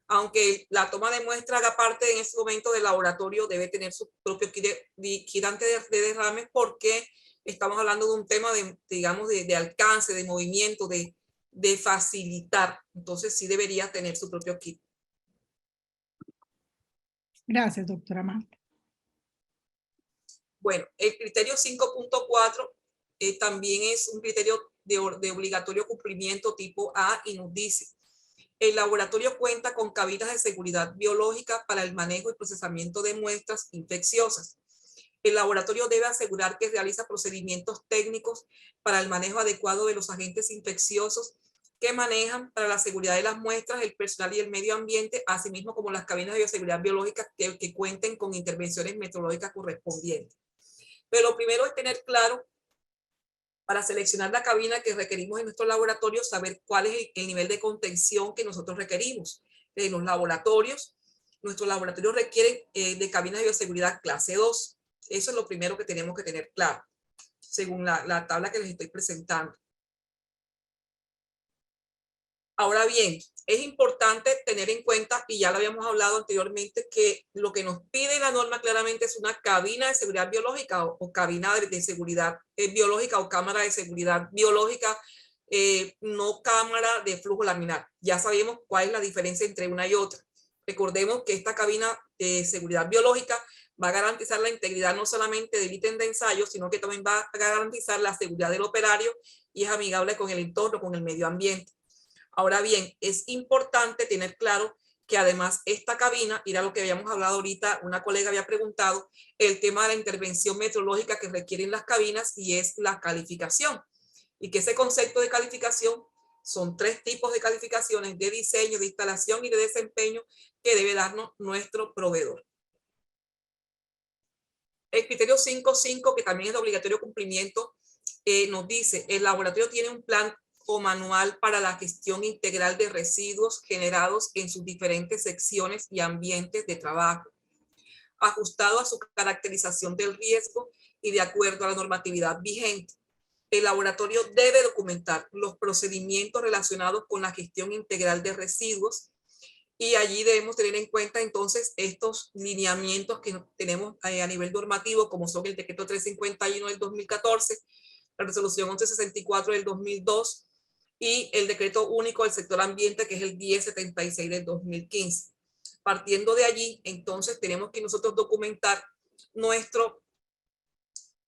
Aunque la toma de muestra haga parte en ese momento del laboratorio, debe tener su propio kit de derrames porque estamos hablando de un tema de, digamos, de alcance, de movimiento, de facilitar. Entonces sí debería tener su propio kit. Gracias, doctora Marta. Bueno, el criterio 5.4 también es un criterio de obligatorio cumplimiento tipo A y nos dice: el laboratorio cuenta con cabinas de seguridad biológica para el manejo y procesamiento de muestras infecciosas. El laboratorio debe asegurar que realiza procedimientos técnicos para el manejo adecuado de los agentes infecciosos que manejan para la seguridad de las muestras, el personal y el medio ambiente, así como las cabinas de bioseguridad biológica que cuenten con intervenciones metrológicas correspondientes. Pero lo primero es tener claro, para seleccionar la cabina que requerimos en nuestro laboratorio, saber cuál es el nivel de contención que nosotros requerimos. En los laboratorios, nuestros laboratorios requieren de cabinas de bioseguridad clase 2. Eso es lo primero que tenemos que tener claro, según la tabla que les estoy presentando. Ahora bien, es importante tener en cuenta, y ya lo habíamos hablado anteriormente, que lo que nos pide la norma claramente es una cabina de seguridad biológica o cabina de seguridad biológica o cámara de seguridad biológica, no cámara de flujo laminar. Ya sabemos cuál es la diferencia entre una y otra. Recordemos que esta cabina de seguridad biológica va a garantizar la integridad no solamente del ítem de ensayo, sino que también va a garantizar la seguridad del operario y es amigable con el entorno, con el medio ambiente. Ahora bien, es importante tener claro que además esta cabina, era lo que habíamos hablado ahorita, una colega había preguntado, el tema de la intervención metrológica que requieren las cabinas y es la calificación. Y que ese concepto de calificación son 3 tipos de calificaciones: de diseño, de instalación y de desempeño, que debe darnos nuestro proveedor. El criterio 5.5, que también es de obligatorio cumplimiento, nos dice: el laboratorio tiene un plan o manual para la gestión integral de residuos generados en sus diferentes secciones y ambientes de trabajo, ajustado a su caracterización del riesgo y de acuerdo a la normatividad vigente. El laboratorio debe documentar los procedimientos relacionados con la gestión integral de residuos y allí debemos tener en cuenta entonces estos lineamientos que tenemos a nivel normativo, como son el decreto 351 del 2014, la resolución 1164 del 2002 y el decreto único del sector ambiente, que es el 1076 del 2015. Partiendo de allí, entonces tenemos que nosotros documentar nuestro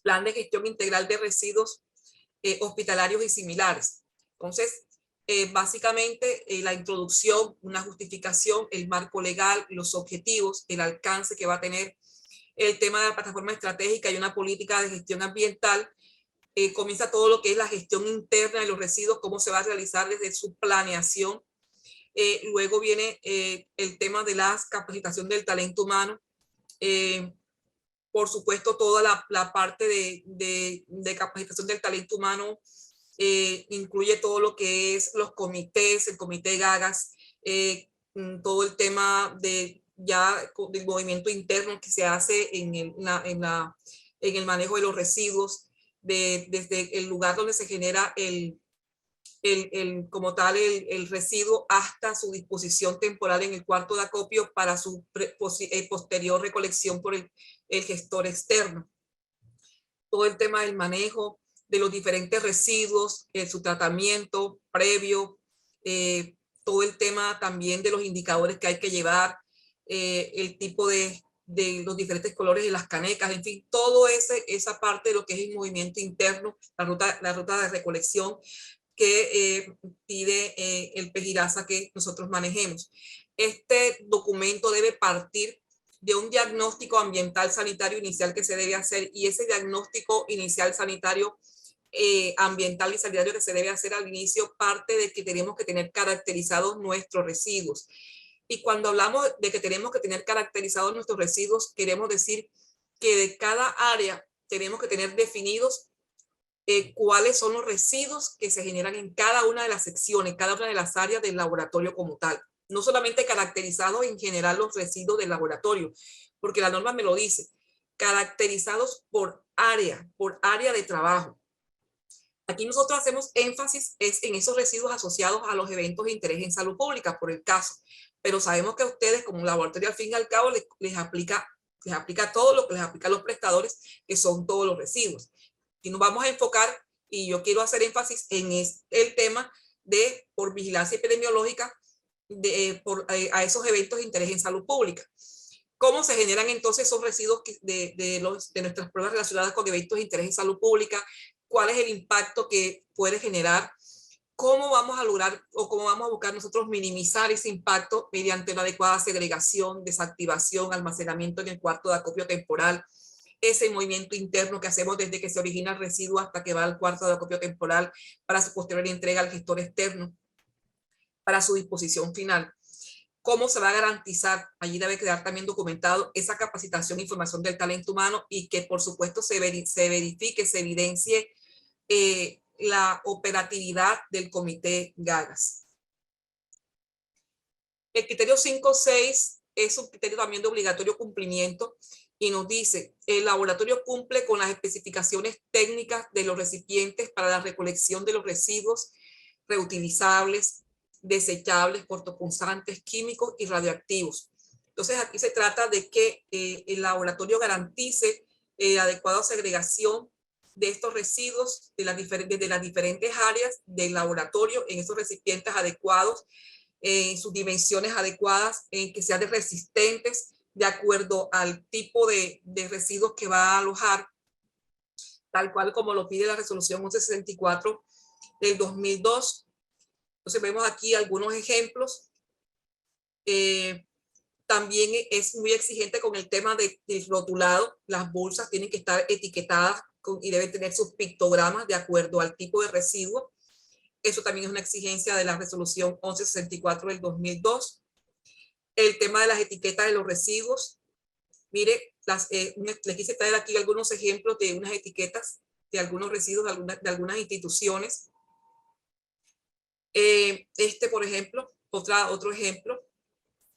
plan de gestión integral de residuos hospitalarios y similares. Entonces, básicamente la introducción, una justificación, el marco legal, los objetivos, el alcance que va a tener el tema de la plataforma estratégica y una política de gestión ambiental. Comienza todo lo que es la gestión interna de los residuos, cómo se va a realizar desde su planeación. Luego viene el tema de la capacitación del talento humano. Por supuesto, toda la parte de capacitación del talento humano incluye todo lo que es los comités, el comité Gagas, todo el tema del movimiento interno que se hace en el manejo de los residuos, desde el lugar donde se genera como tal el residuo hasta su disposición temporal en el cuarto de acopio para su posterior recolección por el gestor externo. Todo el tema del manejo de los diferentes residuos, su tratamiento previo, todo el tema también de los indicadores que hay que llevar, el tipo de los diferentes colores de las canecas, en fin, todo esa parte de lo que es el movimiento interno, la ruta de recolección que pide el PEGIRASA que nosotros manejemos. Este documento debe partir de un diagnóstico ambiental sanitario inicial que se debe hacer, y ese diagnóstico inicial sanitario ambiental y sanitario que se debe hacer al inicio parte de que tenemos que tener caracterizados nuestros residuos. Y cuando hablamos de que tenemos que tener caracterizados nuestros residuos, queremos decir que de cada área tenemos que tener definidos cuáles son los residuos que se generan en cada una de las secciones, cada una de las áreas del laboratorio como tal. No solamente caracterizados en general los residuos del laboratorio, porque la norma me lo dice, caracterizados por área de trabajo. Aquí nosotros hacemos énfasis en esos residuos asociados a los eventos de interés en salud pública, por el caso. Pero sabemos que a ustedes, como un laboratorio, al fin y al cabo, les aplica todo lo que les aplica a los prestadores, que son todos los residuos. Y nos vamos a enfocar, y yo quiero hacer énfasis en el tema de por vigilancia epidemiológica a esos eventos de interés en salud pública. ¿Cómo se generan entonces esos residuos de nuestras pruebas relacionadas con eventos de interés en salud pública? ¿Cuál es el impacto que puede generar? ¿Cómo vamos a lograr o cómo vamos a buscar nosotros minimizar ese impacto mediante la adecuada segregación, desactivación, almacenamiento en el cuarto de acopio temporal? Ese movimiento interno que hacemos desde que se origina el residuo hasta que va al cuarto de acopio temporal para su posterior entrega al gestor externo para su disposición final. ¿Cómo se va a garantizar? Allí debe quedar también documentado esa capacitación e información del talento humano, y que por supuesto se verifique, se evidencie la operatividad del comité Gagas. El criterio 5.6 es un criterio también de obligatorio cumplimiento y nos dice: el laboratorio cumple con las especificaciones técnicas de los recipientes para la recolección de los residuos reutilizables, desechables, cortopunzantes, químicos y radioactivos. Entonces aquí se trata de que el laboratorio garantice adecuada segregación de estos residuos de las diferentes áreas del laboratorio en esos recipientes adecuados, en sus dimensiones adecuadas, en que sean resistentes de acuerdo al tipo de residuos que va a alojar, tal cual como lo pide la resolución 1164 del 2002. Entonces vemos aquí algunos ejemplos. También es muy exigente con el tema del rotulado. Las bolsas tienen que estar etiquetadas y deben tener sus pictogramas de acuerdo al tipo de residuo. Eso también es una exigencia de la resolución 1164 del 2002. El tema de las etiquetas de los residuos. Mire, les quise traer aquí algunos ejemplos de unas etiquetas de algunos residuos de algunas instituciones. Por ejemplo, otro ejemplo,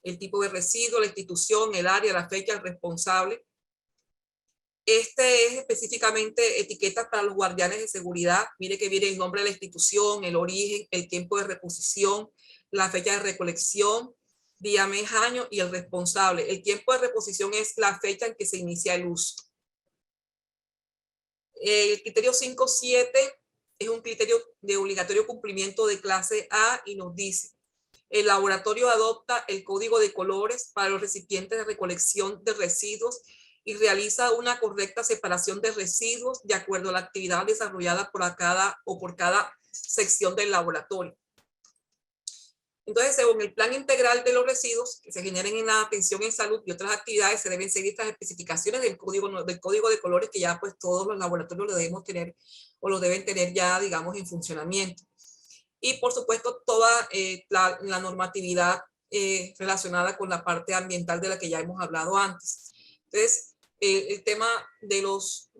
el tipo de residuo, la institución, el área, la fecha, el responsable. Este es específicamente etiquetas para los guardianes de seguridad. Mire que viene el nombre de la institución, el origen, el tiempo de reposición, la fecha de recolección, día, mes, año y el responsable. El tiempo de reposición es la fecha en que se inicia el uso. El criterio 5.7 es un criterio de obligatorio cumplimiento de clase A y nos dice: el laboratorio adopta el código de colores para los recipientes de recolección de residuos y realiza una correcta separación de residuos de acuerdo a la actividad desarrollada por cada sección del laboratorio. Entonces, según el plan integral de los residuos que se generen en la atención en salud y otras actividades, se deben seguir estas especificaciones del código de colores que ya pues todos los laboratorios lo debemos tener o lo deben tener ya, digamos, en funcionamiento. Y por supuesto, toda la normatividad relacionada con la parte ambiental de la que ya hemos hablado antes. Entonces, el tema de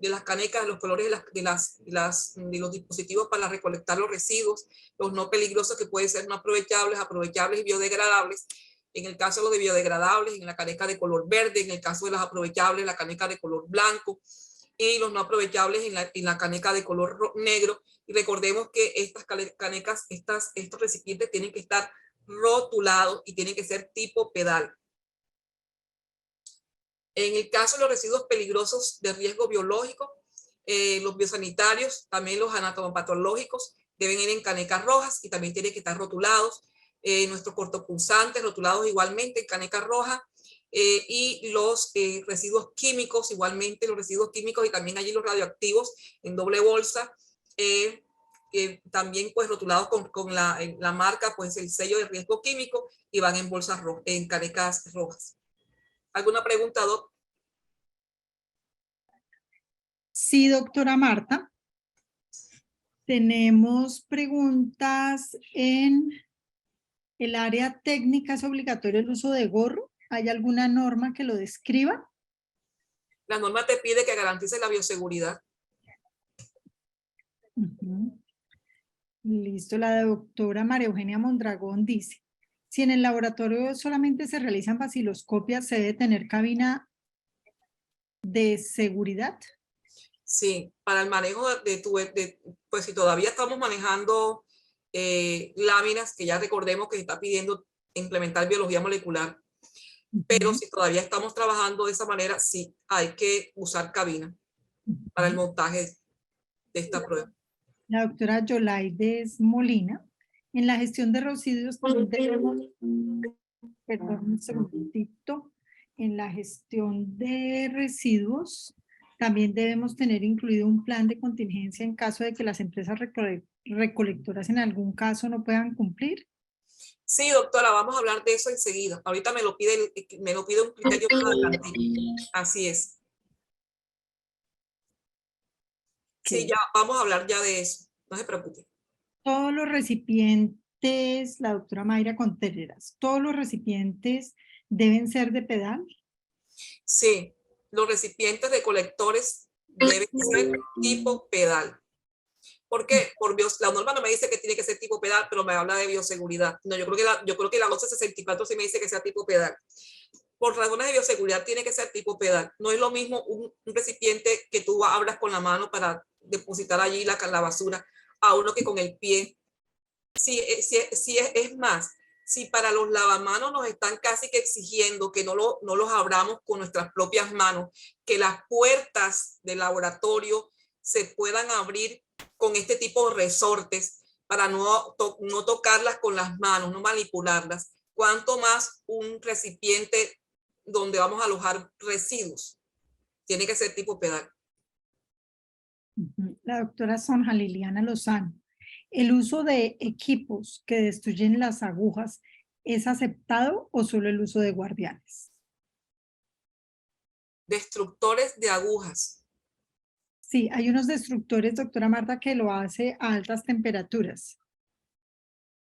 las canecas, de los colores de los dispositivos para recolectar los residuos, los no peligrosos que pueden ser no aprovechables, aprovechables y biodegradables. En el caso de los de biodegradables, en la caneca de color verde; en el caso de los aprovechables, la caneca de color blanco; y los no aprovechables en la caneca de color negro. Y recordemos que estas canecas, estos recipientes tienen que estar rotulados y tienen que ser tipo pedal. En el caso de los residuos peligrosos de riesgo biológico, los biosanitarios, también los anatomopatológicos, deben ir en canecas rojas y también tienen que estar rotulados. Nuestros cortopunzantes rotulados igualmente en caneca roja. Y los residuos químicos, igualmente los residuos químicos y también allí los radioactivos en doble bolsa, también pues rotulados con la marca, pues el sello de riesgo químico, y van en bolsas rojas, en canecas rojas. ¿Alguna pregunta, Doc? Sí, doctora Marta. Tenemos preguntas en el área técnica. ¿Es obligatorio el uso de gorro? ¿Hay alguna norma que lo describa? La norma te pide que garantice la bioseguridad. Listo. La doctora María Eugenia Mondragón dice: si en el laboratorio solamente se realizan vaciloscopias, ¿se debe tener cabina de seguridad? Sí, para el manejo pues si todavía estamos manejando láminas, que ya recordemos que se está pidiendo implementar biología molecular, pero si todavía estamos trabajando de esa manera, sí, hay que usar cabina para el montaje de esta prueba. La doctora Yolaides Molina: en la gestión de residuos también debemos, perdón un segundito, en la gestión de residuos también debemos tener incluido un plan de contingencia en caso de que las empresas recolectoras en algún caso no puedan cumplir. Sí, doctora, vamos a hablar de eso enseguida. Ahorita me lo pide un criterio más adelante. Así es. Sí, ya vamos a hablar ya de eso. No se preocupe. Todos los recipientes, la doctora Mayra Contreras, ¿todos los recipientes deben ser de pedal? Sí, los recipientes de colectores deben ser tipo pedal. ¿Por qué? La norma no me dice que tiene que ser tipo pedal, pero me habla de bioseguridad. No, yo creo que la 1164 sí me dice que sea tipo pedal. Por razones de bioseguridad tiene que ser tipo pedal. No es lo mismo un recipiente que tú abras con la mano para depositar allí la basura a uno que con el pie. Sí, es más, si para los lavamanos nos están casi que exigiendo que no los abramos con nuestras propias manos, que las puertas del laboratorio se puedan abrir con este tipo de resortes para no tocarlas con las manos, no manipularlas. Cuanto más un recipiente donde vamos a alojar residuos. Tiene que ser tipo pedal. La doctora Sonja Liliana Lozano: ¿el uso de equipos que destruyen las agujas es aceptado o solo el uso de guardianes? Destructores de agujas. Sí, hay unos destructores, doctora Marta, que lo hace a altas temperaturas,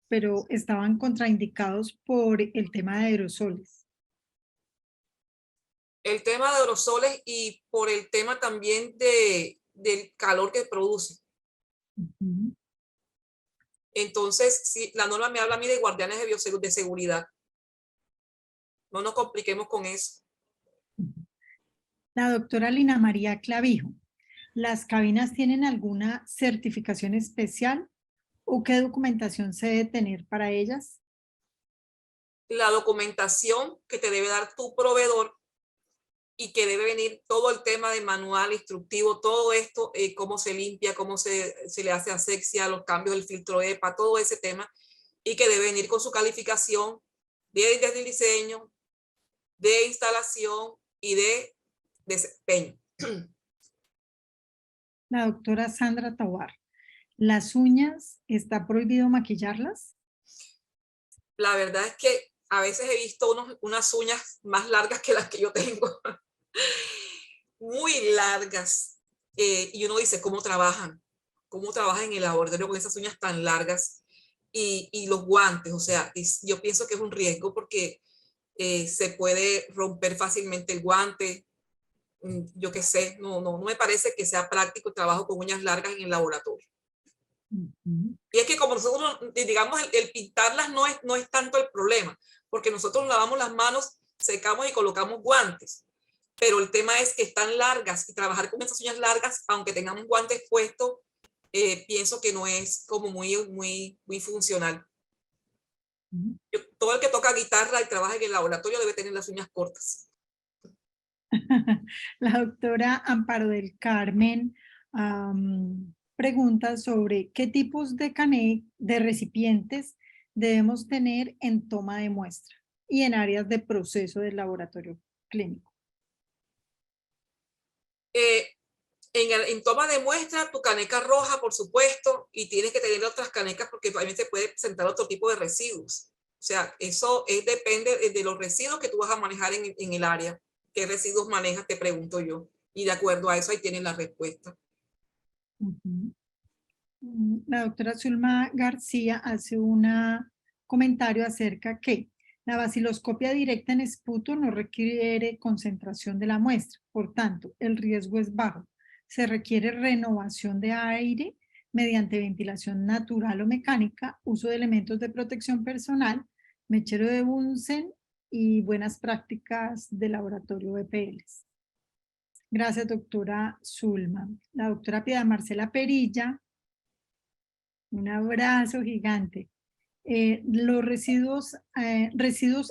pero estaban contraindicados por el tema de aerosoles. El tema de aerosoles y por el tema también del calor que produce. Entonces, sí, la norma me habla a mí de guardianes de seguridad. No nos compliquemos con eso. La doctora Lina María Clavijo: ¿las cabinas tienen alguna certificación especial o qué documentación se debe tener para ellas? La documentación que te debe dar tu proveedor y que debe venir todo el tema de manual instructivo, todo esto, cómo se limpia, cómo se le hace asepsia, los cambios del filtro EPA, todo ese tema, y que debe venir con su calificación de diseño, de instalación y de desempeño. La doctora Sandra Tovar. ¿Las uñas está prohibido maquillarlas? La verdad es que a veces he visto unas uñas más largas que las que yo tengo. Muy largas. Y uno dice, ¿cómo trabajan? ¿Cómo trabajan en el laboratorio con esas uñas tan largas? Y los guantes, o sea, yo pienso que es un riesgo porque se puede romper fácilmente el guante. Yo qué sé, no me parece que sea práctico el trabajo con uñas largas en el laboratorio. Y es que como nosotros, digamos, el pintarlas no es tanto el problema, porque nosotros lavamos las manos, secamos y colocamos guantes. Pero el tema es que están largas y trabajar con esas uñas largas, aunque tengamos guantes puestos, pienso que no es como muy funcional. Todo el que toca guitarra y trabaja en el laboratorio debe tener las uñas cortas. La doctora Amparo del Carmen pregunta sobre qué tipos de recipientes debemos tener en toma de muestra y en áreas de proceso del laboratorio clínico. En toma de muestra, tu caneca roja, por supuesto, y tienes que tener otras canecas porque también se puede presentar otro tipo de residuos. O sea, eso depende de los residuos que tú vas a manejar en el área. ¿Qué residuos manejas? Te pregunto yo. Y de acuerdo a eso, ahí tienen la respuesta. La doctora Zulma García hace un comentario acerca que la baciloscopia directa en esputo no requiere concentración de la muestra, por tanto, el riesgo es bajo. Se requiere renovación de aire mediante ventilación natural o mecánica, uso de elementos de protección personal, mechero de Bunsen y buenas prácticas de laboratorio EPLs. Gracias, doctora Zulma. La doctora Piedad Marcela Perilla, un abrazo gigante. Los residuos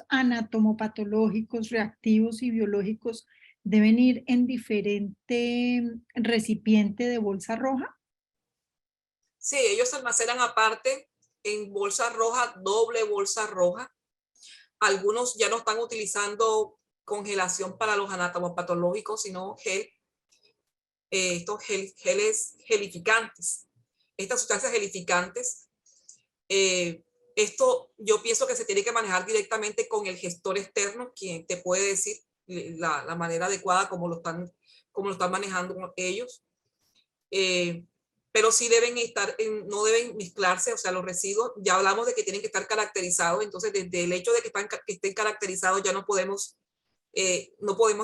anatomopatológicos, reactivos y biológicos deben ir en diferente recipiente de bolsa roja. Sí, ellos se almacenan aparte en bolsa roja, doble bolsa roja. Algunos ya no están utilizando congelación para los anatomopatológicos, sino estos geles gelificantes. Estas sustancias gelificantes, esto yo pienso que se tiene que manejar directamente con el gestor externo, quien te puede decir la manera adecuada como lo están manejando ellos. Pero sí deben estar, no deben mezclarse, o sea, los residuos, ya hablamos de que tienen que estar caracterizados, entonces desde el hecho de que estén caracterizados ya no podemos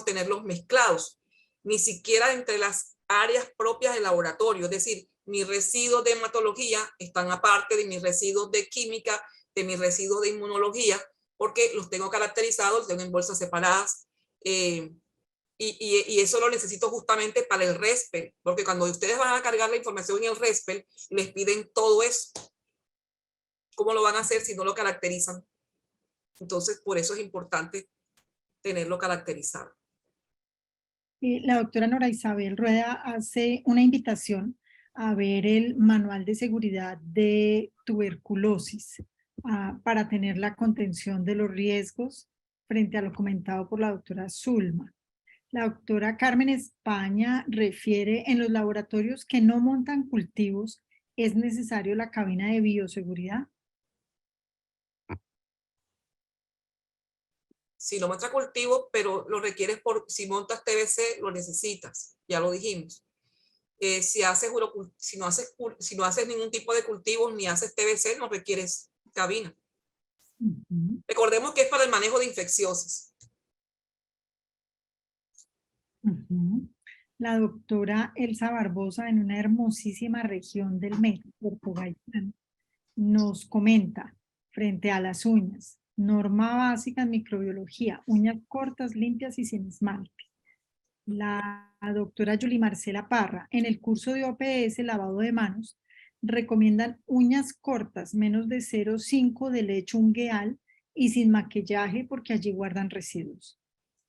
tenerlos mezclados, ni siquiera entre las áreas propias del laboratorio, es decir, mis residuos de hematología están aparte de mis residuos de química, de mis residuos de inmunología, porque los tengo caracterizados, los tengo en bolsas separadas, y eso lo necesito justamente para el RESPEL, porque cuando ustedes van a cargar la información en el RESPEL, les piden todo eso. ¿Cómo lo van a hacer si no lo caracterizan? Entonces, por eso es importante tenerlo caracterizado. La doctora Nora Isabel Rueda hace una invitación a ver el manual de seguridad de tuberculosis para tener la contención de los riesgos frente a lo comentado por la doctora Zulma. La doctora Carmen España refiere en los laboratorios que no montan cultivos, ¿es necesario la cabina de bioseguridad? Si no muestra cultivo, pero lo requieres si montas TBC, lo necesitas, ya lo dijimos. Si no haces ningún tipo de cultivos ni haces TBC, no requieres cabina. Recordemos que es para el manejo de infecciosas. La doctora Elsa Barbosa, en una hermosísima región del Meta, Puerto Gaitán, nos comenta frente a las uñas, norma básica en microbiología, uñas cortas, limpias y sin esmalte. La doctora Yuli Marcela Parra, en el curso de OPS, lavado de manos, recomiendan uñas cortas, menos de 0,5 de leche ungueal y sin maquillaje porque allí guardan residuos.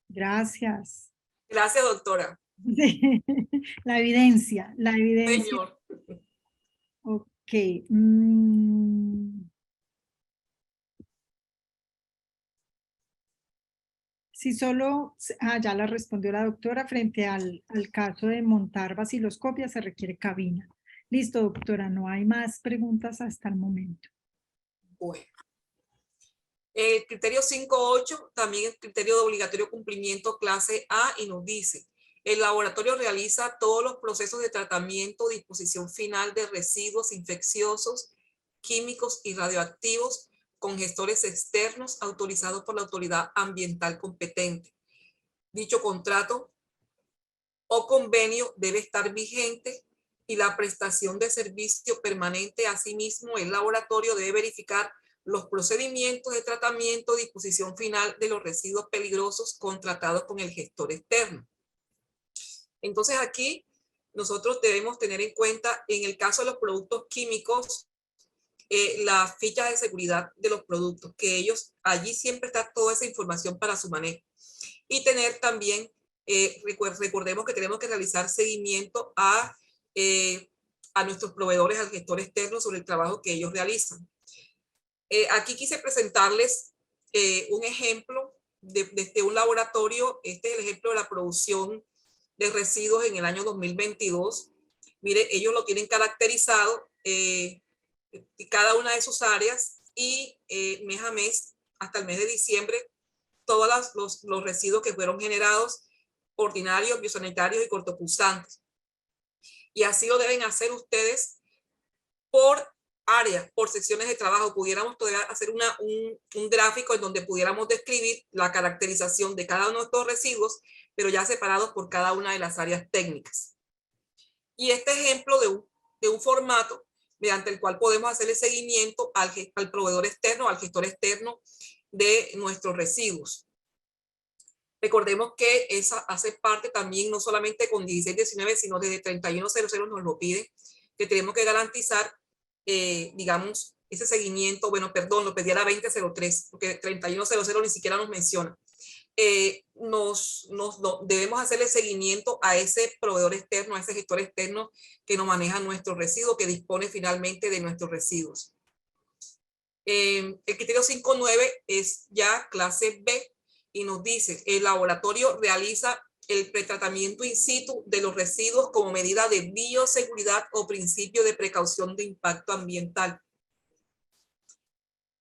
Gracias. Gracias, doctora. Sí, la evidencia, la evidencia. Señor. Ok. Si solo, ya la respondió la doctora, frente al caso de montar vaciloscopia se requiere cabina. Listo, doctora, no hay más preguntas hasta el momento. Bueno. El criterio 5.8, también el criterio de obligatorio cumplimiento clase A, y nos dice, el laboratorio realiza todos los procesos de tratamiento, disposición final de residuos infecciosos, químicos y radioactivos con gestores externos autorizados por la autoridad ambiental competente. Dicho contrato o convenio debe estar vigente y la prestación de servicio permanente. Asimismo, el laboratorio debe verificar los procedimientos de tratamiento, disposición final de los residuos peligrosos contratados con el gestor externo. Entonces aquí nosotros debemos tener en cuenta, en el caso de los productos químicos, las fichas de seguridad de los productos, que ellos, allí siempre está toda esa información para su manejo. Y tener también, recordemos que tenemos que realizar seguimiento a nuestros proveedores, al gestor externo, sobre el trabajo que ellos realizan. Aquí quise presentarles un ejemplo de un laboratorio. Este es el ejemplo de la producción de residuos en el año 2022. Mire, ellos lo tienen caracterizado, cada una de sus áreas, y mes a mes, hasta el mes de diciembre, todos los residuos que fueron generados, ordinarios, biosanitarios y cortopulsantes. Y así lo deben hacer ustedes por áreas, por secciones de trabajo. Pudiéramos todavía hacer un gráfico en donde pudiéramos describir la caracterización de cada uno de estos residuos, pero ya separados por cada una de las áreas técnicas. Y este ejemplo de un formato mediante el cual podemos hacerle seguimiento al proveedor externo, al gestor externo de nuestros residuos. Recordemos que esa hace parte también, no solamente con 1619, sino desde 3100 nos lo pide, que tenemos que garantizar, digamos, ese seguimiento. Bueno, perdón, lo pedía la 2003, porque 3100 ni siquiera nos menciona. Debemos hacerle seguimiento a ese proveedor externo, a ese gestor externo que nos maneja nuestros residuos, que dispone finalmente de nuestros residuos. El criterio 5.9 es ya clase B y nos dice, el laboratorio realiza el pretratamiento in situ de los residuos como medida de bioseguridad o principio de precaución de impacto ambiental.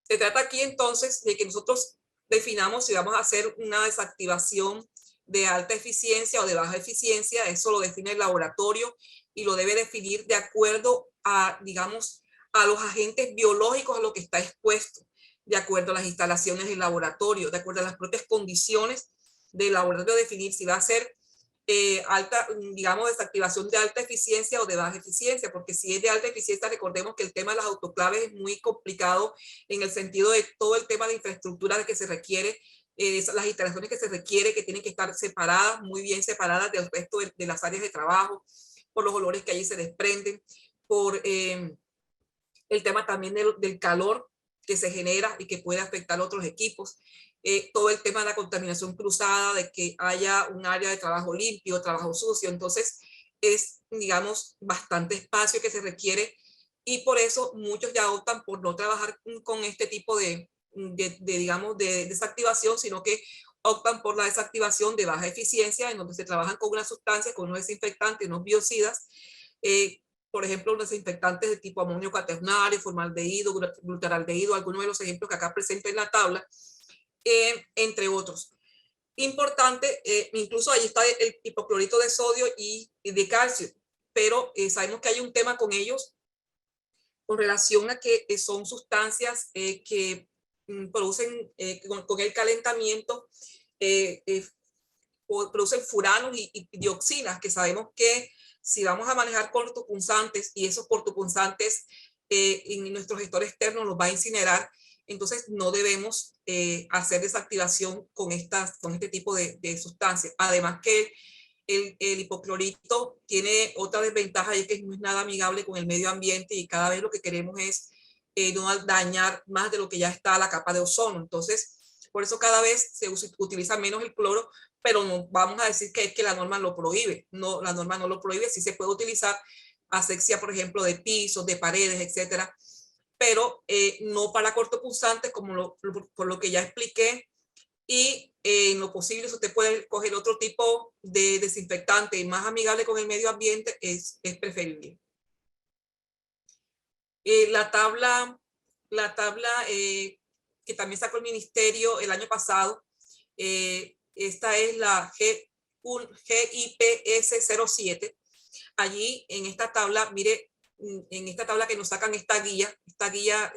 Se trata aquí entonces de que nosotros definamos si vamos a hacer una desactivación de alta eficiencia o de baja eficiencia. Eso lo define el laboratorio y lo debe definir de acuerdo a, digamos, a los agentes biológicos a lo que está expuesto, de acuerdo a las instalaciones del laboratorio, de acuerdo a las propias condiciones del laboratorio, definir si va a ser alta, digamos, desactivación de alta eficiencia o de baja eficiencia, porque si es de alta eficiencia, recordemos que el tema de las autoclaves es muy complicado en el sentido de todo el tema de infraestructura que se requiere, las instalaciones que se requiere, que tienen que estar separadas, muy bien separadas del resto de las áreas de trabajo, por los olores que allí se desprenden, por el tema también del calor que se genera y que puede afectar a otros equipos. Todo el tema de la contaminación cruzada, de que haya un área de trabajo limpio, trabajo sucio. Entonces, es, digamos, bastante espacio que se requiere y por eso muchos ya optan por no trabajar con este tipo digamos, de desactivación, sino que optan por la desactivación de baja eficiencia, en donde se trabajan con una sustancia, con unos desinfectantes, unos biocidas, por ejemplo, los desinfectantes de tipo amonio cuaternario, formaldehído, glutaraldehído, algunos de los ejemplos que acá presento en la tabla, entre otros. Importante, incluso ahí está el hipoclorito de sodio y de calcio, pero sabemos que hay un tema con ellos con relación a que son sustancias que producen, con el calentamiento, producen furanos y dioxinas, que sabemos que si vamos a manejar cortopunzantes y esos cortopunzantes en nuestro gestor externo los va a incinerar, entonces no debemos hacer desactivación con este tipo de sustancias. Además que el hipoclorito tiene otra desventaja, y es que no es nada amigable con el medio ambiente y cada vez lo que queremos es no dañar más de lo que ya está la capa de ozono. Entonces, por eso cada vez se utiliza menos el cloro, pero no vamos a decir que es que la norma lo prohíbe. No, la norma no lo prohíbe, sí se puede utilizar asexia, por ejemplo, de pisos, de paredes, etcétera, pero no para cortopunzantes, como por lo que ya expliqué, y en lo posible, si usted puede coger otro tipo de desinfectante más amigable con el medio ambiente, es preferible. La tabla que también sacó el ministerio el año pasado, esta es la GIPS 07. Allí en esta tabla, mire, en esta tabla que nos sacan esta guía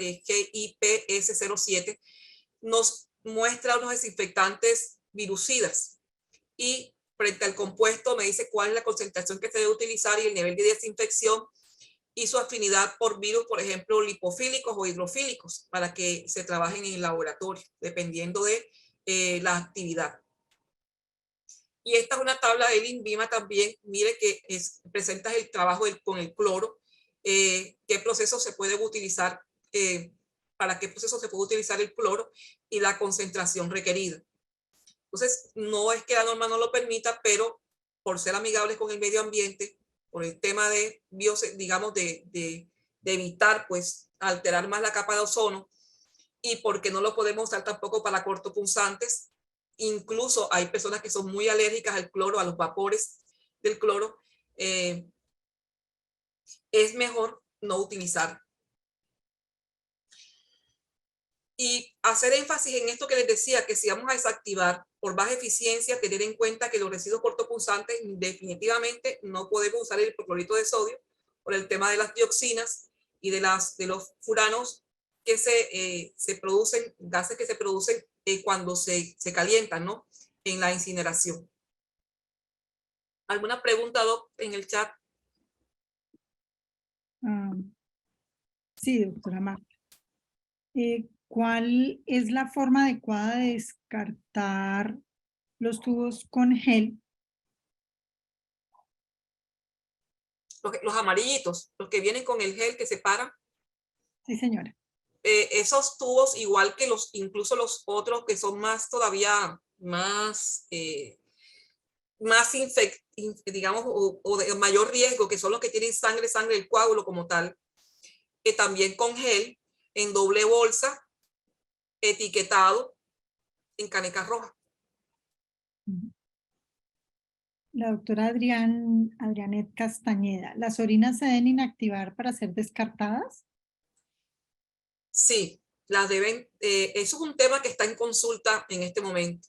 GIPS 07, nos muestra unos desinfectantes virucidas y frente al compuesto me dice cuál es la concentración que se debe utilizar y el nivel de desinfección y su afinidad por virus, por ejemplo, lipofílicos o hidrofílicos, para que se trabajen en el laboratorio, dependiendo de la actividad. Y esta es una tabla del INVIMA también, mire que presenta el trabajo con el cloro, qué proceso se puede utilizar, para qué proceso se puede utilizar el cloro y la concentración requerida. Entonces, no es que la norma no lo permita, pero por ser amigables con el medio ambiente, por el tema de, digamos, de evitar, pues, alterar más la capa de ozono, y porque no lo podemos usar tampoco para cortopunzantes. Incluso hay personas que son muy alérgicas al cloro, a los vapores del cloro. Es mejor no utilizar. Y hacer énfasis en esto que les decía, que si vamos a desactivar por baja eficiencia, tener en cuenta que los residuos cortopunzantes definitivamente no podemos usar el hipoclorito de sodio por el tema de las dioxinas y de los furanos que se producen, gases que se producen cuando se calientan, ¿no? En la incineración. ¿Alguna pregunta, Doc, en el chat? Sí, doctora Marta. ¿Cuál es la forma adecuada de descartar los tubos con gel? Los amarillitos, los que vienen con el gel que separan. Sí, señora. Esos tubos, igual que incluso los otros que son más todavía más, digamos, o de mayor riesgo, que son los que tienen sangre, el coágulo como tal, que también con gel, en doble bolsa, etiquetado, en canecas rojas. La doctora Adrianet Castañeda, ¿las orinas se deben inactivar para ser descartadas? Sí, las deben, eso es un tema que está en consulta en este momento.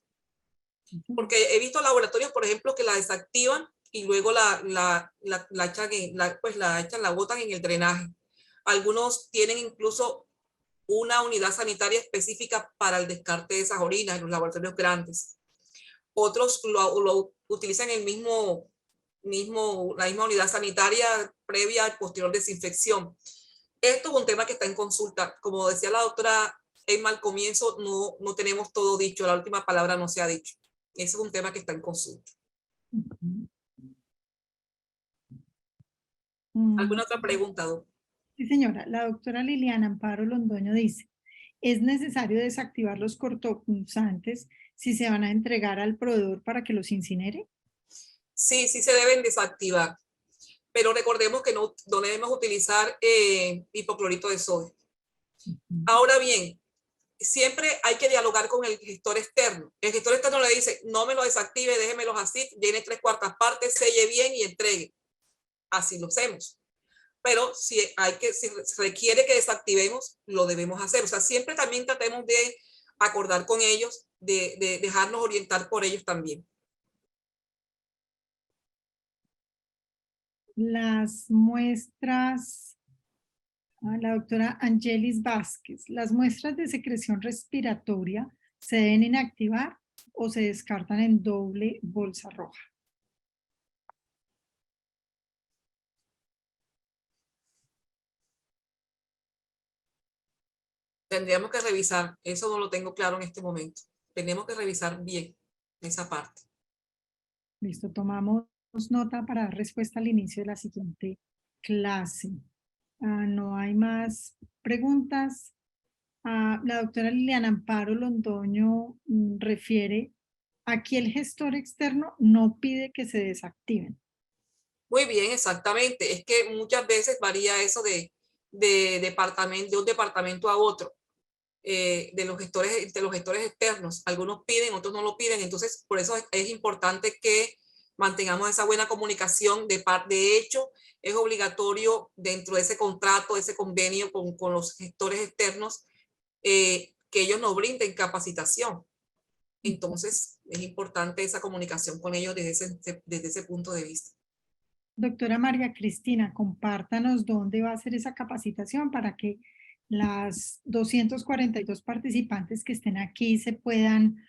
Porque he visto laboratorios, por ejemplo, que la desactivan y luego la echan, la botan en el drenaje. Algunos tienen incluso una unidad sanitaria específica para el descarte de esas orinas en los laboratorios grandes. Otros lo utilizan la misma unidad sanitaria previa y posterior desinfección. Esto es un tema que está en consulta. Como decía la doctora Emma al comienzo, no tenemos todo dicho, la última palabra no se ha dicho. Ese es un tema que está en consulta. ¿Alguna otra pregunta, doctor? Sí, señora. La doctora Liliana Amparo Londoño dice, ¿es necesario desactivar los cortopunzantes si se van a entregar al proveedor para que los incinere? Sí, sí se deben desactivar, pero recordemos que no debemos utilizar hipoclorito de sodio. Ahora bien, siempre hay que dialogar con el gestor externo. El gestor externo le dice, no me lo desactive, déjemelos así, llene 3/4 partes, selle bien y entregue. Así lo hacemos. Pero si se requiere que desactivemos, lo debemos hacer. O sea, siempre también tratemos de acordar con ellos, de dejarnos orientar por ellos también. Las muestras, la doctora Angelis Vázquez, ¿las muestras de secreción respiratoria se deben inactivar o se descartan en doble bolsa roja? Tendríamos que revisar, eso no lo tengo claro en este momento. Tenemos que revisar bien esa parte. Listo, tomamos nota para dar respuesta al inicio de la siguiente clase. No hay más preguntas. La doctora Liliana Amparo Londoño refiere aquí el gestor externo no pide que se desactiven. Muy bien, exactamente. Es que muchas veces varía eso de un departamento a otro, de los gestores externos. Algunos piden, otros no lo piden. Entonces, por eso es importante que mantengamos esa buena comunicación. De hecho, es obligatorio dentro de ese contrato, ese convenio con los gestores externos, que ellos nos brinden capacitación. Entonces, es importante esa comunicación con ellos desde ese punto de vista. Doctora María Cristina, compártanos dónde va a ser esa capacitación para que las 242 participantes que estén aquí se puedan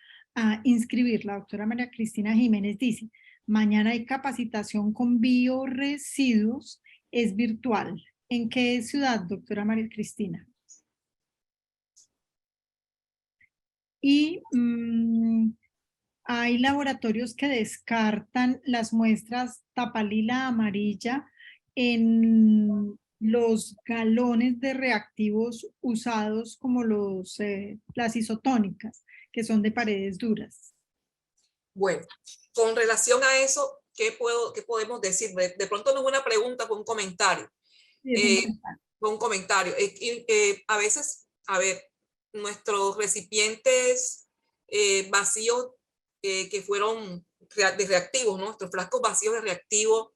inscribir. La doctora María Cristina Jiménez dice, mañana hay capacitación con bioresiduos, es virtual. ¿En qué ciudad, doctora María Cristina? Y hay laboratorios que descartan las muestras tapalila amarilla en los galones de reactivos usados como las isotónicas, que son de paredes duras. Bueno, con relación a eso, ¿qué podemos decir? De pronto no es una pregunta, fue un comentario. Sí, es un comentario. Fue un comentario. A veces, a ver, nuestros recipientes vacíos que fueron de reactivos, ¿no? Nuestros frascos vacíos de reactivos,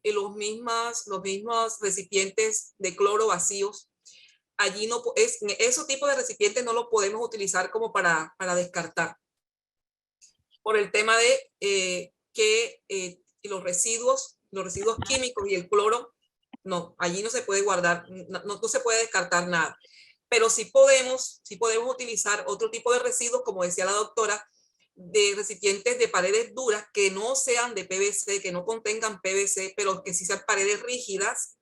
los mismos recipientes de cloro vacíos, allí no es, esos tipos de recipientes no los podemos utilizar como para descartar, por el tema de que los residuos químicos y el cloro, no, allí no se puede guardar, no se puede descartar nada. Pero sí podemos utilizar otro tipo de residuos, como decía la doctora, de recipientes de paredes duras que no sean de PVC, que no contengan PVC, pero que sí sean paredes rígidas.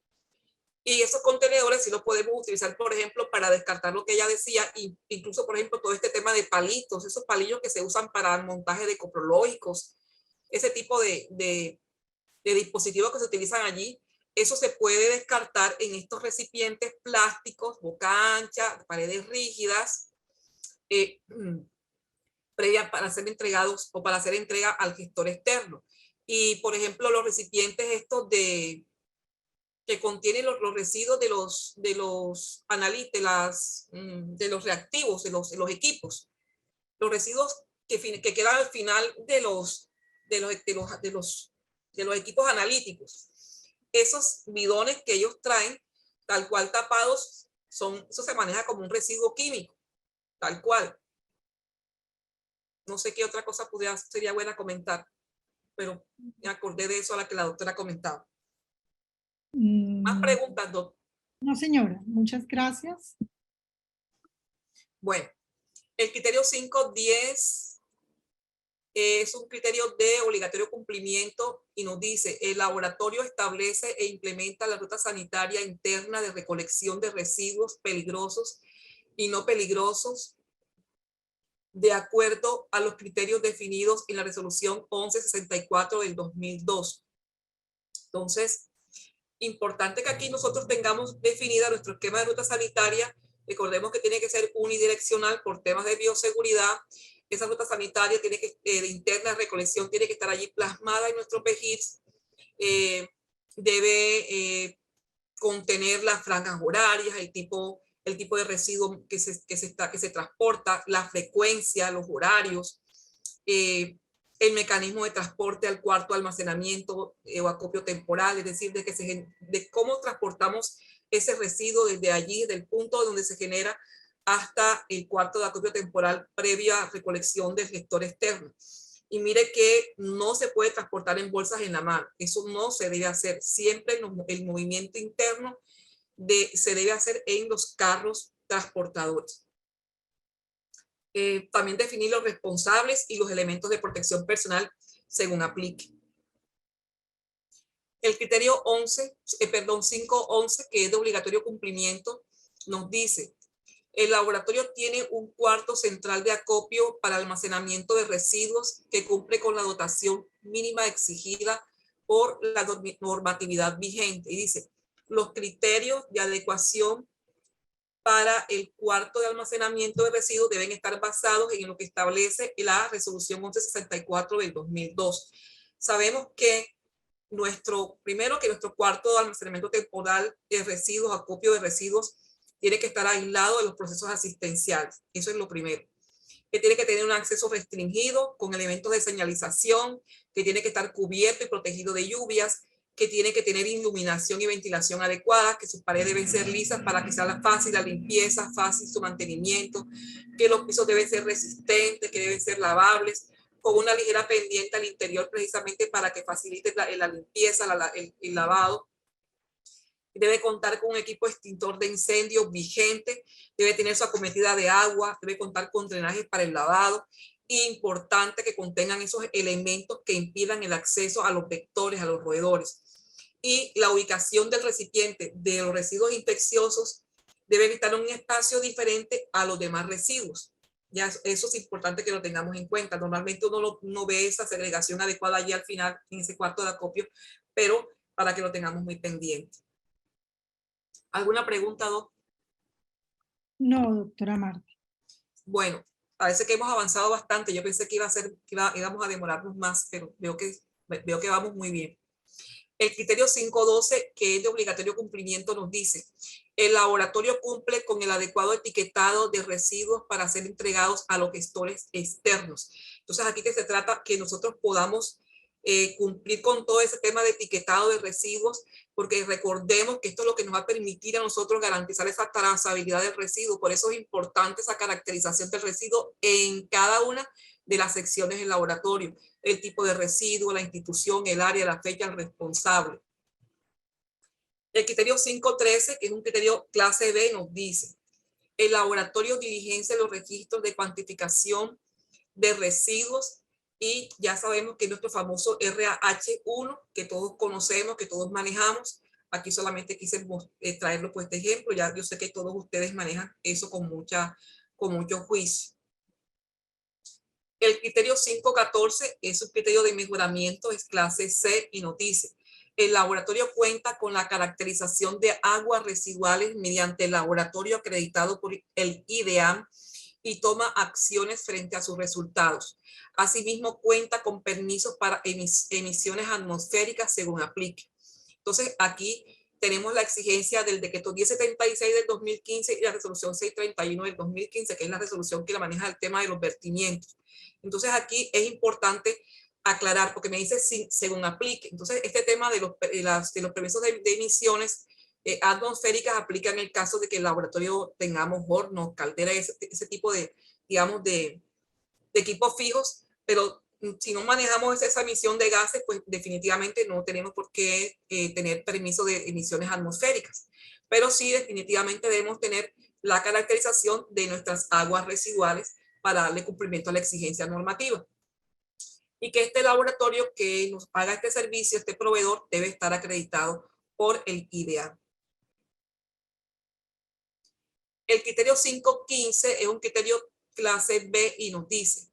Y esos contenedores sí los podemos utilizar, por ejemplo, para descartar lo que ella decía, incluso, por ejemplo, todo este tema de palitos, esos palillos que se usan para el montaje de coprológicos, ese tipo de dispositivos que se utilizan allí, eso se puede descartar en estos recipientes plásticos, boca ancha, paredes rígidas, previa para ser entregados o para hacer entrega al gestor externo. Y, por ejemplo, los recipientes estos que contienen los residuos de los reactivos, de los equipos, los residuos que quedan al final de los equipos analíticos. Esos bidones que ellos traen, tal cual tapados, eso se maneja como un residuo químico, tal cual. No sé qué otra cosa sería buena comentar, pero me acordé de eso a la que la doctora comentaba. ¿Más preguntas, doctor? No, señora, muchas gracias. Bueno, el criterio 510 es un criterio de obligatorio cumplimiento y nos dice, el laboratorio establece e implementa la ruta sanitaria interna de recolección de residuos peligrosos y no peligrosos de acuerdo a los criterios definidos en la resolución 1164 del 2002. Entonces, importante que aquí nosotros tengamos definida nuestro esquema de ruta sanitaria. Recordemos que tiene que ser unidireccional por temas de bioseguridad. Esa ruta sanitaria tiene que, de interna recolección, tiene que estar allí plasmada en nuestro PEGIRS. Debe contener las franjas horarias, el tipo de residuo que se transporta, la frecuencia, los horarios, el mecanismo de transporte al cuarto almacenamiento o acopio temporal, es decir, de cómo transportamos ese residuo desde allí, desde el punto donde se genera hasta el cuarto de acopio temporal previa recolección del gestor externo. Y mire que no se puede transportar en bolsas en la mano, eso no se debe hacer, siempre el movimiento interno se debe hacer en los carros transportadores. También definir los responsables y los elementos de protección personal según aplique. El criterio 511, que es de obligatorio cumplimiento, nos dice, el laboratorio tiene un cuarto central de acopio para almacenamiento de residuos que cumple con la dotación mínima exigida por la normatividad vigente. Y dice, los criterios de adecuación para el cuarto de almacenamiento de residuos deben estar basados en lo que establece la resolución 1164 del 2002. Sabemos que nuestro cuarto de almacenamiento temporal de residuos, acopio de residuos, tiene que estar aislado de los procesos asistenciales. Eso es lo primero. Que tiene que tener un acceso restringido con elementos de señalización, que tiene que estar cubierto y protegido de lluvias, que tiene que tener iluminación y ventilación adecuadas, que sus paredes deben ser lisas para que sea fácil la limpieza, fácil su mantenimiento, que los pisos deben ser resistentes, que deben ser lavables, con una ligera pendiente al interior precisamente para que facilite la limpieza, el lavado. Debe contar con un equipo extintor de incendios vigente, debe tener su acometida de agua, debe contar con drenajes para el lavado. Importante que contengan esos elementos que impidan el acceso a los vectores, a los roedores. Y la ubicación del recipiente de los residuos infecciosos debe estar en un espacio diferente a los demás residuos. Ya, eso es importante que lo tengamos en cuenta. Normalmente uno no ve esa segregación adecuada allí al final, en ese cuarto de acopio, pero para que lo tengamos muy pendiente. ¿Alguna pregunta, Doc? No, doctora Marta. Bueno, parece que hemos avanzado bastante. Yo pensé que íbamos a demorarnos más, pero veo que vamos muy bien. El criterio 512, que es de obligatorio cumplimiento, nos dice: el laboratorio cumple con el adecuado etiquetado de residuos para ser entregados a los gestores externos. Entonces, aquí se trata que nosotros podamos cumplir con todo ese tema de etiquetado de residuos, porque recordemos que esto es lo que nos va a permitir a nosotros garantizar esa trazabilidad del residuo. Por eso es importante esa caracterización del residuo en cada una de las secciones del laboratorio: el tipo de residuo, la institución, el área, la fecha, el responsable. El criterio 513, que es un criterio clase B, nos dice: el laboratorio diligencia los registros de cuantificación de residuos, y ya sabemos que nuestro famoso RH1, que todos conocemos, que todos manejamos. Aquí solamente quise traerlo por este ejemplo. Ya yo sé que todos ustedes manejan eso con mucho juicio. El criterio 514 es un criterio de mejoramiento, es clase C, y nos dice: el laboratorio cuenta con la caracterización de aguas residuales mediante el laboratorio acreditado por el IDEAM y toma acciones frente a sus resultados. Asimismo, cuenta con permisos para emisiones atmosféricas según aplique. Entonces, aquí tenemos la exigencia del decreto 1076 del 2015 y la resolución 631 del 2015, que es la resolución que la maneja el tema de los vertimientos. Entonces, aquí es importante aclarar, porque me dice según aplique. Entonces, este tema de los permisos de emisiones atmosféricas aplica en el caso de que el laboratorio tengamos hornos, calderas, ese tipo de, digamos, de equipos fijos, pero si no manejamos esa emisión de gases, pues definitivamente no tenemos por qué tener permiso de emisiones atmosféricas. Pero sí, definitivamente debemos tener la caracterización de nuestras aguas residuales para darle cumplimiento a la exigencia normativa. Y que este laboratorio que nos haga este servicio, este proveedor, debe estar acreditado por el IDEA. El criterio 515 es un criterio clase B y nos dice: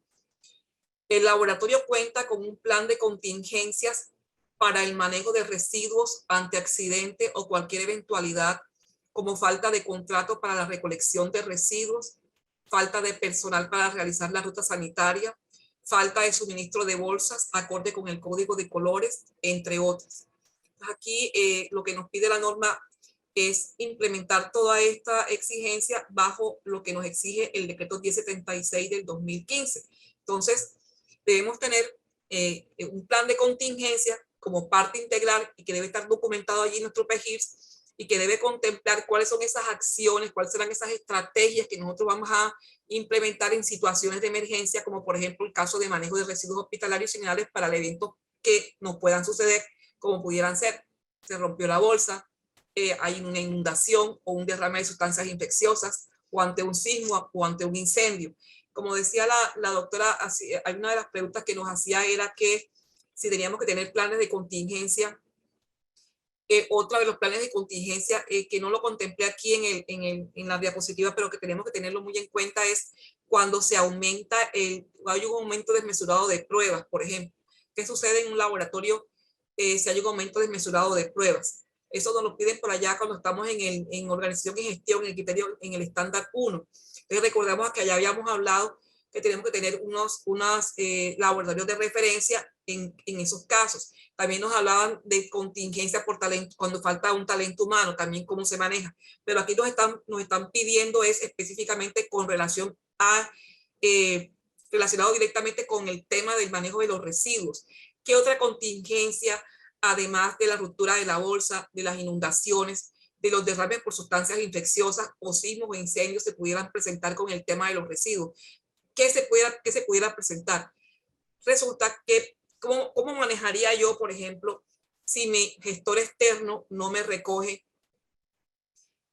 el laboratorio cuenta con un plan de contingencias para el manejo de residuos ante accidente o cualquier eventualidad, como falta de contrato para la recolección de residuos, falta de personal para realizar la ruta sanitaria, falta de suministro de bolsas acorde con el código de colores, entre otras. Aquí lo que nos pide la norma es implementar toda esta exigencia bajo lo que nos exige el decreto 1076 del 2015. Entonces, debemos tener un plan de contingencia como parte integral y que debe estar documentado allí en nuestro PEGIRS, y que debe contemplar cuáles son esas acciones, cuáles serán esas estrategias que nosotros vamos a implementar en situaciones de emergencia, como por ejemplo el caso de manejo de residuos hospitalarios y similares para el evento que nos puedan suceder, como pudieran ser: se rompió la bolsa, hay una inundación o un derrame de sustancias infecciosas, o ante un sismo o ante un incendio. Como decía la doctora, hay una de las preguntas que nos hacía era que si teníamos que tener planes de contingencia. Otro de los planes de contingencia que no lo contemplé aquí en la diapositiva, pero que tenemos que tenerlo muy en cuenta, es cuando se aumenta, hay un aumento desmesurado de pruebas, por ejemplo. ¿Qué sucede en un laboratorio si hay un aumento desmesurado de pruebas? Eso nos lo piden por allá cuando estamos en organización y gestión, en el criterio, en el estándar 1. Entonces recordemos que allá habíamos hablado que tenemos que tener unos laboratorios de referencia en esos casos. También nos hablaban de contingencia por talento, cuando falta un talento humano, también cómo se maneja. Pero aquí nos están pidiendo es específicamente con relación a, relacionado directamente con el tema del manejo de los residuos. ¿Qué otra contingencia, además de la ruptura de la bolsa, de las inundaciones, de los derrames por sustancias infecciosas o sismos o incendios se pudieran presentar con el tema de los residuos? ¿Qué se pudiera presentar? Resulta que, ¿cómo manejaría yo, por ejemplo, si mi gestor externo no me recoge,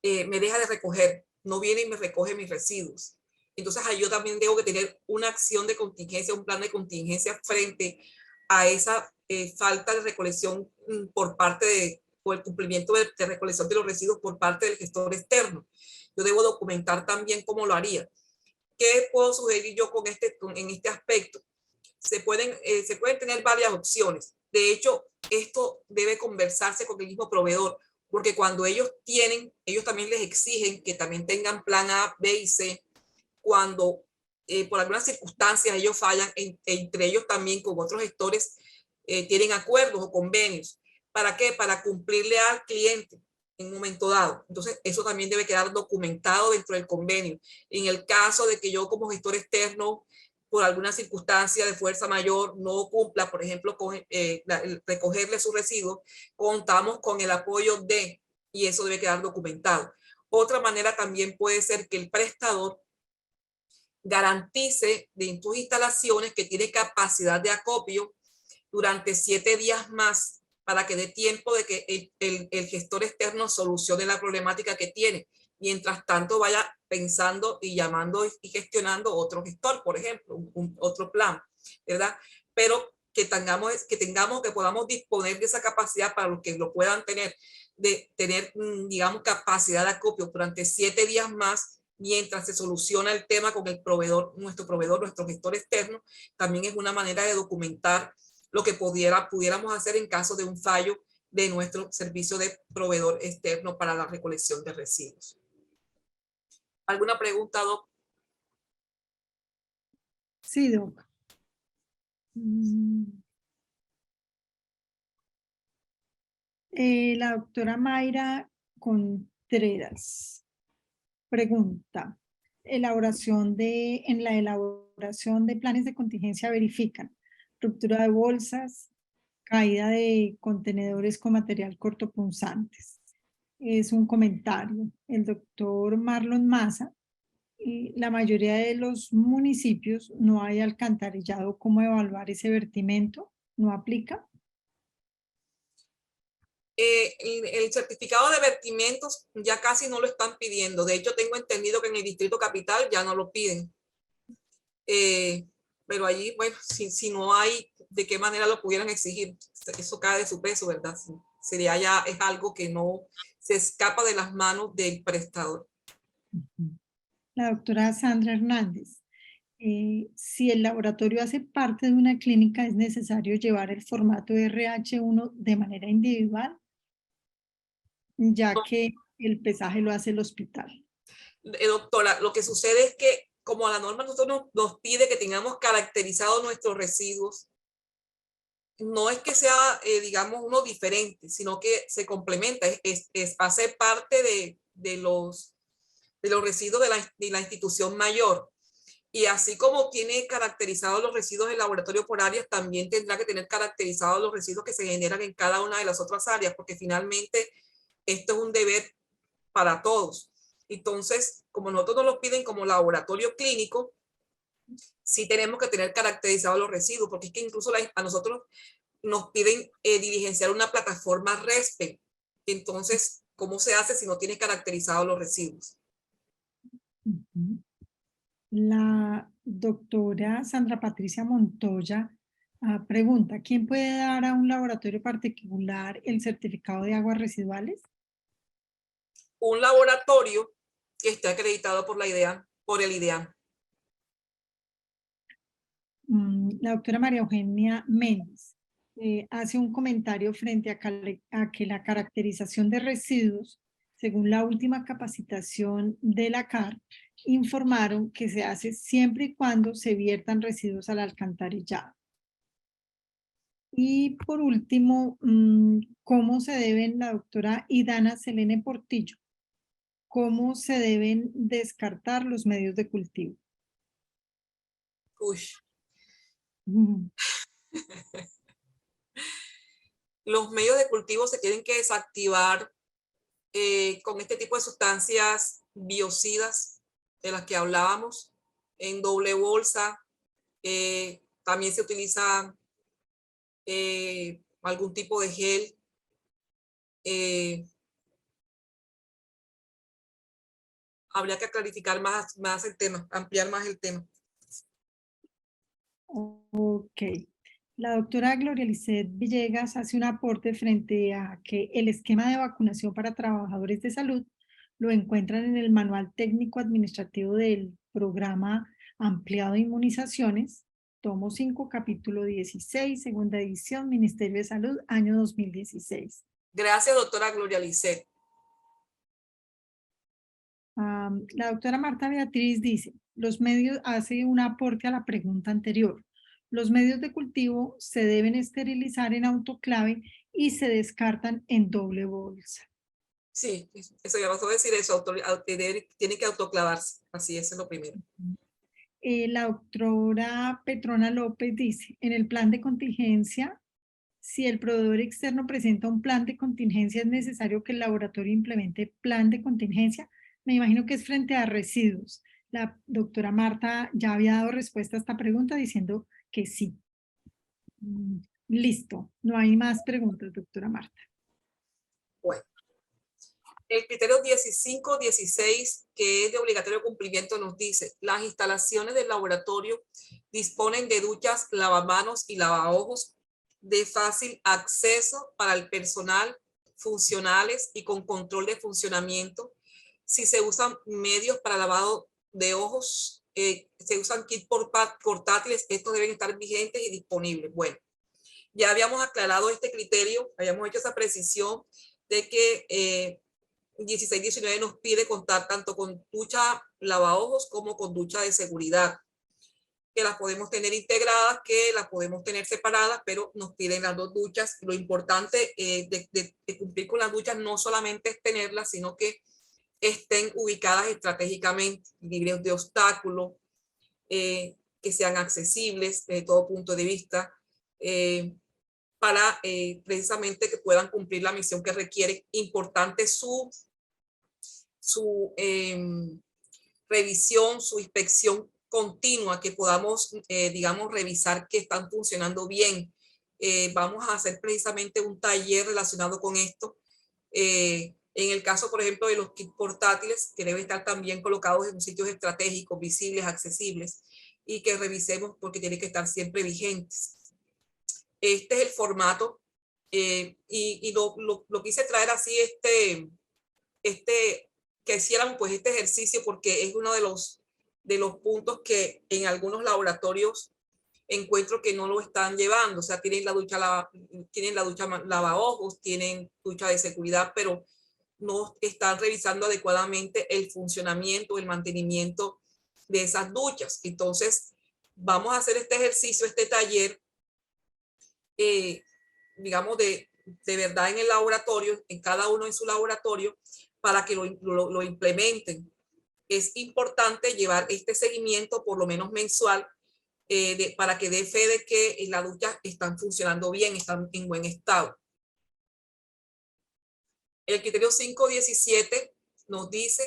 me deja de recoger, no viene y me recoge mis residuos? Entonces, ahí yo también tengo que tener una acción de contingencia, un plan de contingencia frente a esa falta de recolección por parte de, o el cumplimiento de recolección de los residuos por parte del gestor externo. Yo debo documentar también cómo lo haría. ¿Qué puedo sugerir yo en este aspecto? Se pueden tener varias opciones. De hecho, esto debe conversarse con el mismo proveedor, porque cuando ellos también les exigen que también tengan plan A, B y C. Cuando por algunas circunstancias ellos fallan, entre ellos también con otros gestores tienen acuerdos o convenios. ¿Para qué? Para cumplirle al cliente en un momento dado. Entonces, eso también debe quedar documentado dentro del convenio. En el caso de que yo como gestor externo, por alguna circunstancia de fuerza mayor, no cumpla, por ejemplo, con recogerle sus residuos, contamos con el apoyo de, y eso debe quedar documentado. Otra manera también puede ser que el prestador garantice en tus instalaciones que tiene capacidad de acopio durante 7 días más para que dé tiempo de que el gestor externo solucione la problemática que tiene. Mientras tanto vaya pensando y llamando y gestionando otro gestor, por ejemplo, otro plan, ¿verdad? Pero que podamos disponer de esa capacidad para los que lo puedan tener, de tener, digamos, capacidad de acopio durante 7 días más mientras se soluciona el tema con el proveedor, nuestro gestor externo. También es una manera de documentar lo que pudiéramos hacer en caso de un fallo de nuestro servicio de proveedor externo para la recolección de residuos. ¿Alguna pregunta, Doc? Sí, Doc. La doctora Mayra Contreras pregunta, en la elaboración de planes de contingencia verifican ruptura de bolsas, caída de contenedores con material cortopunzantes. Es un comentario. El doctor Marlon Maza, la mayoría de los municipios no hay alcantarillado. ¿Cómo evaluar ese vertimento? ¿No aplica? El certificado de vertimientos ya casi no lo están pidiendo. De hecho, tengo entendido que en el Distrito Capital ya no lo piden. Pero allí, bueno, si no hay, ¿de qué manera lo pudieran exigir? Eso cae de su peso, ¿verdad? Sería ya, es algo que no se escapa de las manos del prestador. La doctora Sandra Hernández. Si el laboratorio hace parte de una clínica, ¿es necesario llevar el formato RH1 de manera individual, ya que el pesaje lo hace el hospital? Doctora, lo que sucede es que como la norma nos pide que tengamos caracterizados nuestros residuos, no es que sea, digamos, uno diferente, sino que se complementa, hace parte de los residuos de la institución mayor. Y así como tiene caracterizados los residuos del laboratorio por áreas, también tendrá que tener caracterizados los residuos que se generan en cada una de las otras áreas, porque finalmente esto es un deber para todos. Entonces, como nosotros nos lo piden como laboratorio clínico, sí tenemos que tener caracterizados los residuos, porque es que incluso a nosotros nos piden diligenciar una plataforma RESPE. Entonces, ¿cómo se hace si no tiene caracterizados los residuos? La doctora Sandra Patricia Montoya pregunta, ¿quién puede dar a un laboratorio particular el certificado de aguas residuales? Un laboratorio que esté acreditado por el IDEAM. La doctora María Eugenia Méndez. hace un comentario frente a que la caracterización de residuos, según la última capacitación de la CAR, informaron que se hace siempre y cuando se viertan residuos al alcantarillado. Y por último, ¿cómo se deben, la doctora Idana Selene Portillo, cómo se deben descartar los medios de cultivo? Uy, Mm, los medios de cultivo se tienen que desactivar con este tipo de sustancias biocidas de las que hablábamos en doble bolsa. También se utiliza algún tipo de gel. Habría que clarificar más el tema, ampliar más el tema. Ok. La doctora Gloria Lisset Villegas hace un aporte frente a que el esquema de vacunación para trabajadores de salud lo encuentran en el Manual Técnico Administrativo del Programa Ampliado de Inmunizaciones, tomo 5, capítulo 16, segunda edición, Ministerio de Salud, año 2016. Gracias, doctora Gloria Lisset. La doctora Marta Beatriz dice, los medios, hace un aporte a la pregunta anterior. Los medios de cultivo se deben esterilizar en autoclave y se descartan en doble bolsa. Sí, eso ya vas a decir eso, tiene que autoclavarse, así es lo primero. La doctora Petrona López dice, en el plan de contingencia, si el proveedor externo presenta un plan de contingencia, es necesario que el laboratorio implemente plan de contingencia. Me imagino que es frente a residuos. La doctora Marta ya había dado respuesta a esta pregunta diciendo que sí. Listo, no hay más preguntas, doctora Marta. Bueno, el criterio 15-16, que es de obligatorio cumplimiento, nos dice, las instalaciones del laboratorio disponen de duchas, lavamanos y lavaojos de fácil acceso para el personal, funcionales y con control de funcionamiento. Si se usan medios para lavado de ojos, se usan kits portátiles, estos deben estar vigentes y disponibles. Bueno, ya habíamos aclarado este criterio, habíamos hecho esa precisión de que 16-19 nos pide contar tanto con ducha lavaojos como con ducha de seguridad, que las podemos tener integradas, que las podemos tener separadas, pero nos piden las dos duchas. Lo importante de cumplir con las duchas no solamente es tenerlas, sino que estén ubicadas estratégicamente, libres de obstáculos, que sean accesibles desde todo punto de vista, para precisamente que puedan cumplir la misión que requiere. Importante su revisión, su inspección continua, que podamos, digamos, revisar que están funcionando bien. Vamos a hacer precisamente un taller relacionado con esto. En el caso, por ejemplo, de los kits portátiles, que deben estar también colocados en sitios estratégicos, visibles, accesibles, y que revisemos porque tienen que estar siempre vigentes. Este es el formato, y lo quise traer así, que hicieran pues este ejercicio, porque es uno de los puntos que en algunos laboratorios encuentro que no lo están llevando. O sea, tienen la ducha lavaojos, tienen ducha de seguridad, pero no están revisando adecuadamente el funcionamiento, el mantenimiento de esas duchas. Entonces, vamos a hacer este ejercicio, este taller, digamos, de verdad en el laboratorio, en cada uno en su laboratorio, para que lo implementen. Es importante llevar este seguimiento por lo menos mensual, para que dé fe de que las duchas están funcionando bien, están en buen estado. El criterio 5.17 nos dice,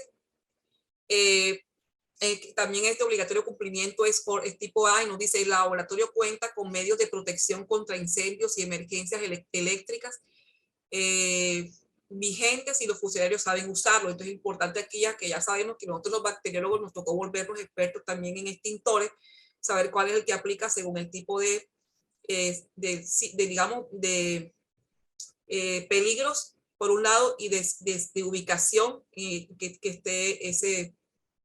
también este obligatorio cumplimiento es tipo A, y nos dice, el laboratorio cuenta con medios de protección contra incendios y emergencias eléctricas vigentes, y los funcionarios saben usarlo. Entonces es importante aquí, ya que ya sabemos que nosotros los bacteriólogos nos tocó volvernos expertos también en extintores, saber cuál es el que aplica según el tipo de digamos, de peligros por un lado, y de ubicación, que esté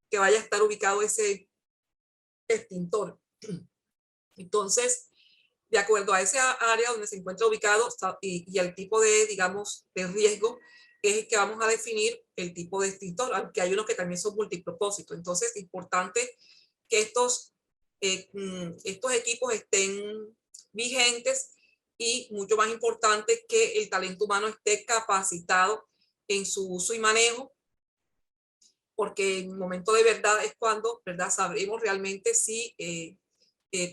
que vaya a estar ubicado ese extintor. Entonces, De acuerdo a esa área donde se encuentra ubicado y al tipo de, digamos, de riesgo, es el que vamos a definir el tipo de extintor, aunque hay unos que también son multipropósitos. Entonces, es importante que estos equipos estén vigentes y, mucho más importante, que el talento humano esté capacitado en su uso y manejo, porque en el momento de verdad es cuando, ¿verdad?, sabremos realmente si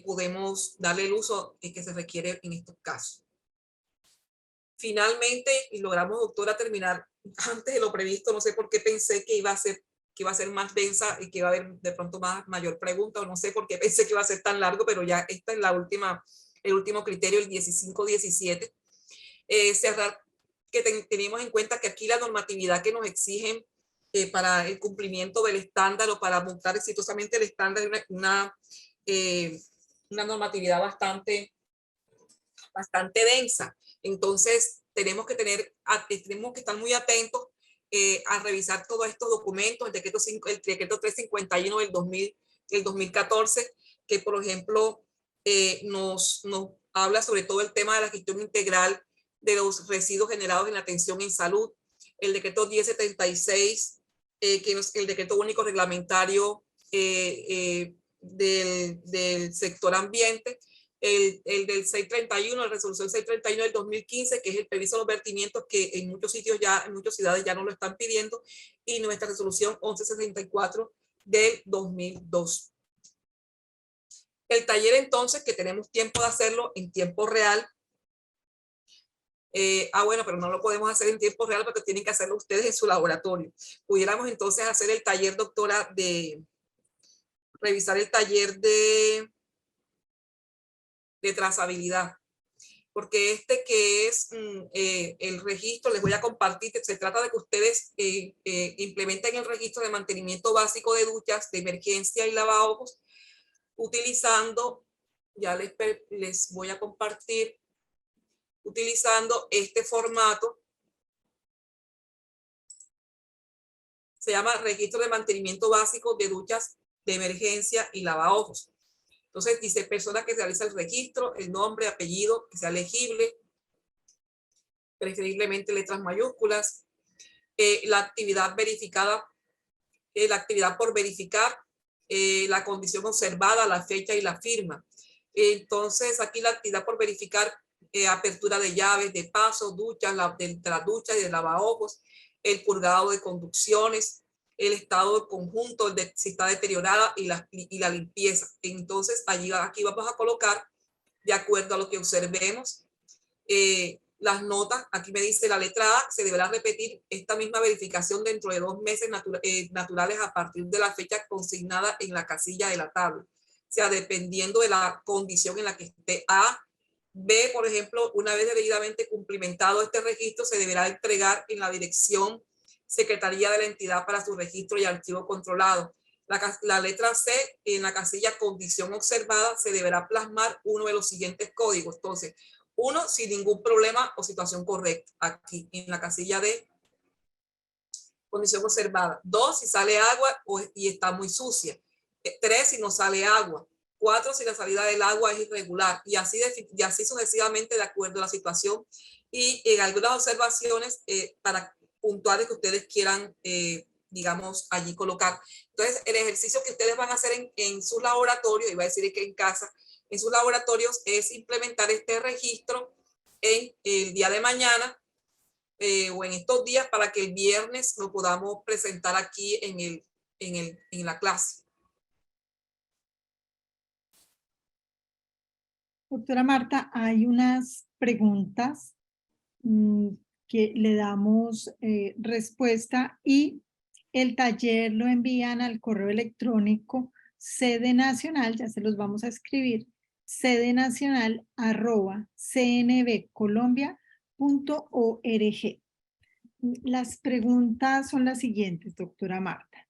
podemos darle el uso que se requiere en estos casos. Finalmente, y logramos, doctora, terminar antes de lo previsto. No sé por qué pensé que iba a ser más densa y que iba a haber de pronto mayor pregunta, o no sé por qué pensé que iba a ser tan largo, pero ya esta es el último criterio, el 15-17. Cerrar que tenemos en cuenta que aquí la normatividad que nos exigen para el cumplimiento del estándar o para montar exitosamente el estándar es una normatividad bastante densa. Entonces, tenemos que estar muy atentos a revisar todos estos documentos, el decreto 351 del 2014, que, por ejemplo, nos habla sobre todo el tema de la gestión integral de los residuos generados en la atención en salud, el decreto 1076, que es el decreto único reglamentario del sector ambiente, el del 631, la resolución 631 del 2015, que es el permiso de los vertimientos, que en muchos sitios en muchas ciudades ya no lo están pidiendo, y nuestra resolución 1164 del 2002. El taller, entonces, que tenemos tiempo de hacerlo en tiempo real. Bueno, pero no lo podemos hacer en tiempo real porque tienen que hacerlo ustedes en su laboratorio. Pudiéramos entonces hacer el taller, doctora, revisar el taller de trazabilidad, porque que es el registro, les voy a compartir, que se trata de que ustedes implementen el registro de mantenimiento básico de duchas, de emergencia y lavaojos, utilizando, ya les voy a compartir, utilizando este formato. Se llama registro de mantenimiento básico de duchas de emergencia y lavaojos. Entonces dice persona que realiza el registro, el nombre, apellido, que sea legible, preferiblemente letras mayúsculas, la actividad verificada, la actividad por verificar, la condición observada, la fecha y la firma. Entonces aquí la actividad por verificar, apertura de llaves, de paso, duchas, de la ducha y de lavaojos, el purgado de conducciones, el estado de conjunto, si está deteriorada y la limpieza. Entonces aquí vamos a colocar, de acuerdo a lo que observemos, las notas. Aquí me dice la letra A, se deberá repetir esta misma verificación dentro de 2 meses naturales a partir de la fecha consignada en la casilla de la tabla. O sea, dependiendo de la condición en la que esté. A, B, por ejemplo, una vez debidamente cumplimentado este registro, se deberá entregar en la dirección Secretaría de la entidad para su registro y archivo controlado. La letra C, en la casilla condición observada, se deberá plasmar uno de los siguientes códigos. Entonces, 1, sin ningún problema o situación correcta, aquí en la casilla de condición observada. 2, si sale agua y está muy sucia. 3, si no sale agua. 4, si la salida del agua es irregular. Y así sucesivamente, de acuerdo a la situación. Y en algunas observaciones para puntuales que ustedes quieran, digamos, allí colocar. Entonces, el ejercicio que ustedes van a hacer en sus laboratorios, iba a decir que en casa, en sus laboratorios, es implementar este registro en el día de mañana o en estos días, para que el viernes lo podamos presentar aquí en la clase. Doctora Marta, hay unas preguntas que le damos respuesta, y el taller lo envían al correo electrónico sede nacional, ya se los vamos a escribir, sedenacional@cnbcolombia.org. Las preguntas son las siguientes, doctora Marta.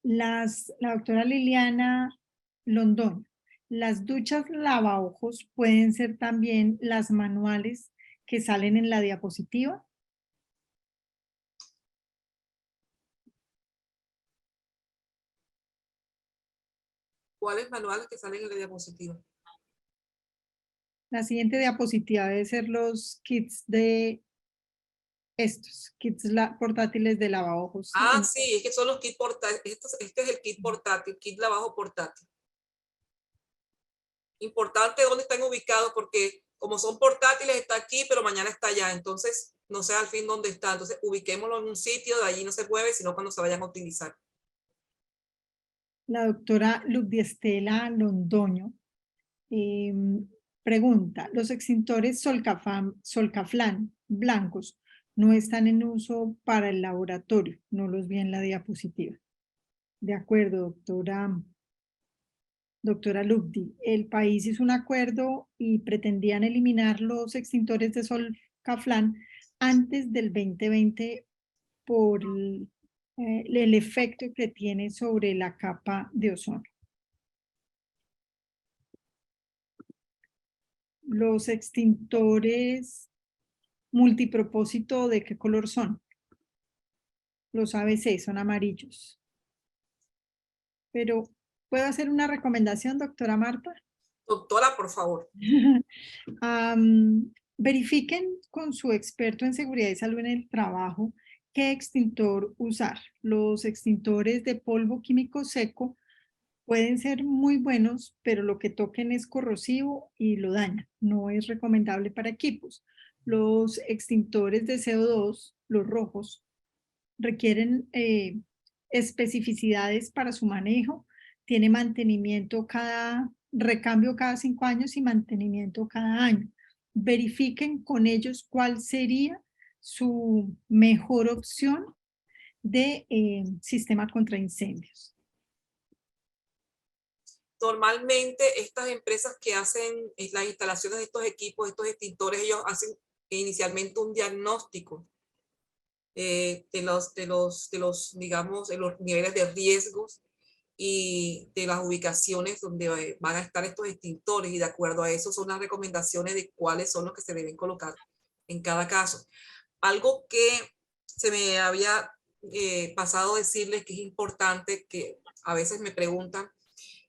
La doctora Liliana Londoño, ¿las duchas lavaojos pueden ser también las manuales que salen en la diapositiva? ¿Cuáles manuales que salen en la diapositiva? La siguiente diapositiva debe ser los kits de estos, kits portátiles de lavavojos. Ah, sí, es que son los kits portátiles. Este es el kit portátil, kit lavabo portátil. Importante dónde están ubicados porque como son portátiles está aquí, pero mañana está allá. Entonces, no sé al fin dónde está. Entonces, ubiquémoslo en un sitio, de allí no se mueve, sino cuando se vayan a utilizar. La doctora Lubdiestela Londoño pregunta, ¿los extintores Solcaflan blancos no están en uso para el laboratorio? No los vi en la diapositiva. De acuerdo, doctora Lubdi. El país hizo un acuerdo y pretendían eliminar los extintores de Solcaflan antes del 2020 por el efecto que tiene sobre la capa de ozono. Los extintores multipropósito, ¿de qué color son? Los ABC son amarillos. Pero, ¿puedo hacer una recomendación, doctora Marta? Doctora, por favor. Verifiquen con su experto en seguridad y salud en el trabajo qué extintor usar. Los extintores de polvo químico seco pueden ser muy buenos, pero lo que toquen es corrosivo y lo daña. No es recomendable para equipos. Los extintores de CO2, los rojos, requieren especificidades para su manejo. Tiene mantenimiento recambio cada 5 años y mantenimiento cada año. Verifiquen con ellos cuál sería su mejor opción de sistema contra incendios. Normalmente estas empresas que hacen las instalaciones de estos equipos, estos extintores, ellos hacen inicialmente un diagnóstico digamos, de los niveles de riesgos y de las ubicaciones donde van a estar estos extintores, y de acuerdo a eso son las recomendaciones de cuáles son los que se deben colocar en cada caso. Algo que se me había pasado decirles que es importante, que a veces me preguntan,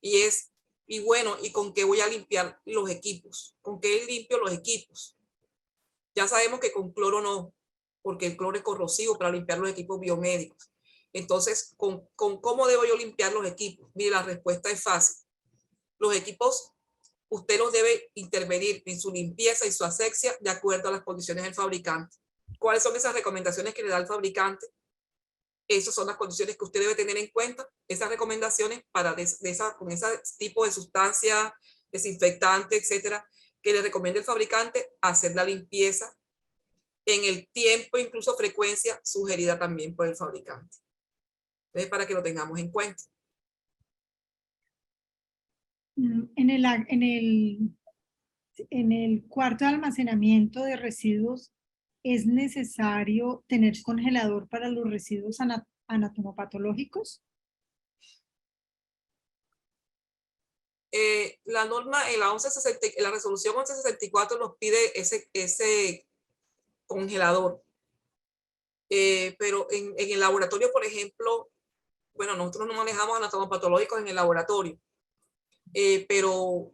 y es, y bueno, ¿y con qué voy a limpiar los equipos? ¿Con qué limpio los equipos? Ya sabemos que con cloro no, porque el cloro es corrosivo para limpiar los equipos biomédicos. Entonces, ¿con cómo debo yo limpiar los equipos? Mire, la respuesta es fácil. Los equipos, usted los debe intervenir en su limpieza y su asepsia de acuerdo a las condiciones del fabricante. ¿Cuáles son esas recomendaciones que le da el fabricante? Esas son las condiciones que usted debe tener en cuenta, esas recomendaciones para con ese tipo de sustancia, desinfectante, etcétera, que le recomienda el fabricante, hacer la limpieza en el tiempo, incluso frecuencia sugerida también por el fabricante. Entonces, para que lo tengamos en cuenta. En el cuarto de almacenamiento de residuos, ¿es necesario tener congelador para los residuos anatomopatológicos? La norma en la resolución 1164 nos pide ese congelador. Pero en el laboratorio, por ejemplo, bueno, nosotros no manejamos anatomopatológicos en el laboratorio, pero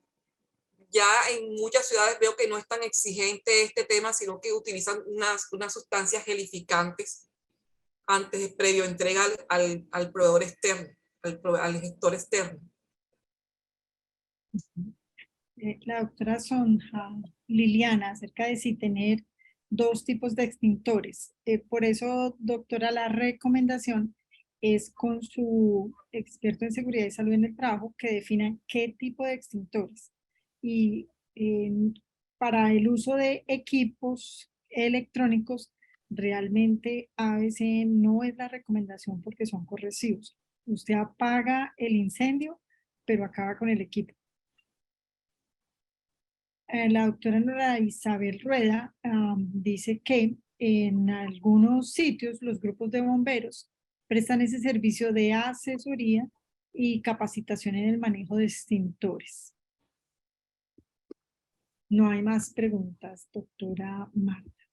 ya en muchas ciudades veo que no es tan exigente este tema, sino que utilizan unas sustancias gelificantes antes, previo entrega al proveedor externo, al gestor externo. La doctora Sonja Liliana, acerca de si tener dos tipos de extintores. Por eso, doctora, la recomendación es con su experto en seguridad y salud en el trabajo que definan qué tipo de extintores. Y para el uso de equipos electrónicos, realmente ABC no es la recomendación porque son corrosivos. Usted apaga el incendio, pero acaba con el equipo. La doctora Nora Isabel Rueda dice que en algunos sitios los grupos de bomberos prestan ese servicio de asesoría y capacitación en el manejo de extintores. No hay más preguntas, doctora Marta.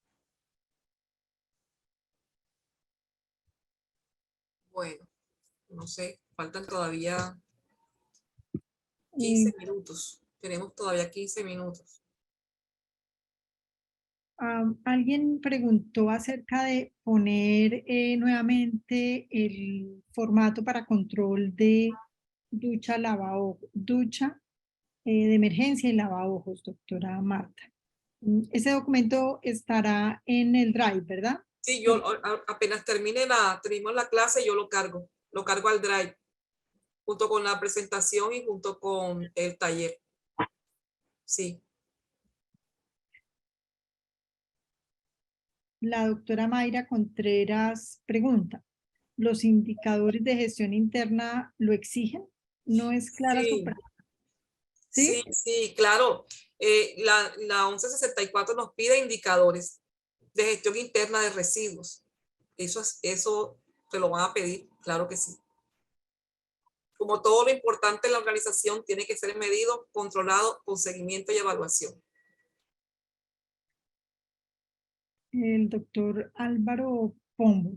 Bueno, no sé, faltan todavía 15 minutos. Tenemos todavía 15 minutos. Alguien preguntó acerca de poner nuevamente el formato para control de ducha, ducha de emergencia y lavaojos, doctora Marta. Ese documento estará en el Drive, ¿verdad? Sí, yo apenas terminemos la clase, yo lo cargo al Drive, junto con la presentación y junto con el taller. Sí. La doctora Mayra Contreras pregunta, ¿los indicadores de gestión interna lo exigen? ¿No es clara su pregunta? Sí, sí, claro. La 1164 nos pide indicadores de gestión interna de residuos. Eso se lo van a pedir, claro que sí. Como todo lo importante en la organización tiene que ser medido, controlado, con seguimiento y evaluación. El doctor Álvaro Pombo.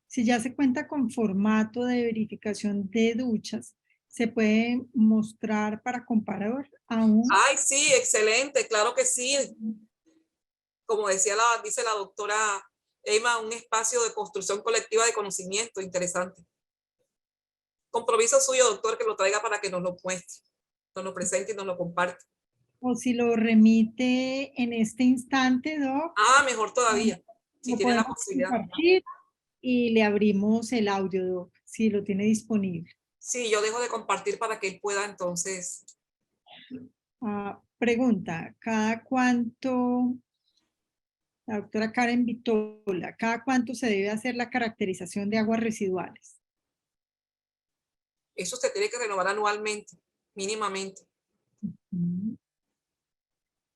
Si ya se cuenta con formato de verificación de duchas, ¿se puede mostrar para comparar aún? Ay, sí, excelente, claro que sí. Como dice la doctora Emma, un espacio de construcción colectiva de conocimiento interesante. Compromiso suyo, doctor, que lo traiga para que nos lo muestre, nos lo presente y nos lo comparte. O si lo remite en este instante, Doc. Mejor todavía, si Lo tiene la podemos posibilidad. compartir y le abrimos el audio, Doc, si lo tiene disponible. Sí, yo dejo de compartir para que él pueda entonces. Pregunta, ¿cada cuánto, la doctora Karen Vitola, cada cuánto se debe hacer la caracterización de aguas residuales? Eso se tiene que renovar anualmente, mínimamente.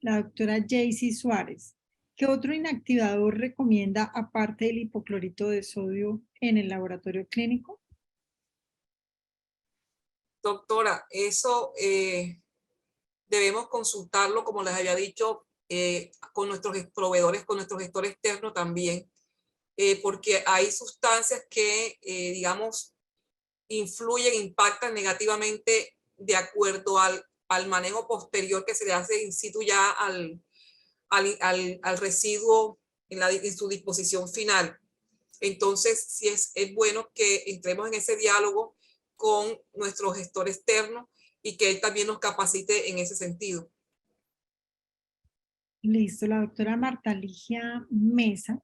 La doctora Jaycee Suárez, ¿qué otro inactivador recomienda aparte del hipoclorito de sodio en el laboratorio clínico? Doctora, eso debemos consultarlo, como les había dicho, con nuestros proveedores, con nuestro gestor externo también, porque hay sustancias que, digamos, influyen, impactan negativamente de acuerdo al manejo posterior que se le hace in situ ya al residuo en su disposición final. Entonces, sí es bueno que entremos en ese diálogo con nuestro gestor externo y que él también nos capacite en ese sentido. Listo, la doctora Marta Ligia Mesa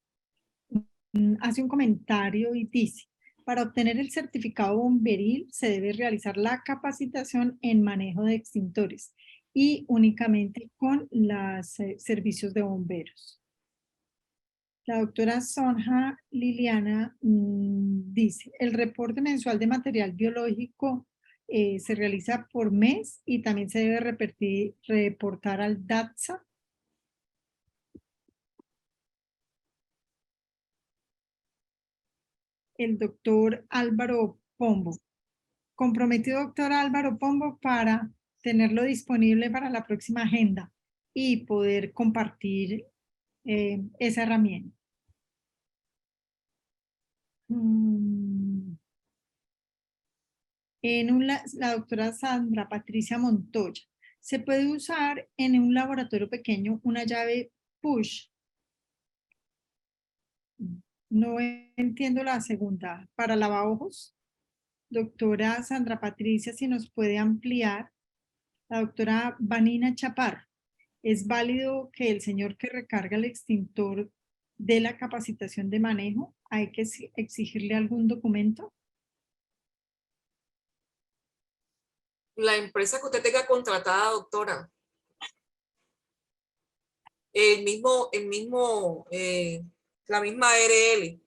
hace un comentario y dice, para obtener el certificado bomberil se debe realizar la capacitación en manejo de extintores y únicamente con los servicios de bomberos. La doctora Sonja Liliana dice, el reporte mensual de material biológico se realiza por mes y también se debe reportar al DATSA. El doctor Álvaro Pombo. Comprometido doctor Álvaro Pombo para tenerlo disponible para la próxima agenda y poder compartir esa herramienta. La doctora Sandra Patricia Montoya. Se puede usar en un laboratorio pequeño una llave push. No entiendo la segunda. ¿Para lavaojos? Doctora Sandra Patricia, si nos puede ampliar. La doctora Vanina Chaparro. ¿Es válido que el señor que recarga el extintor dé la capacitación de manejo? ¿Hay que exigirle algún documento? La empresa que usted tenga contratada, doctora, la misma ARL,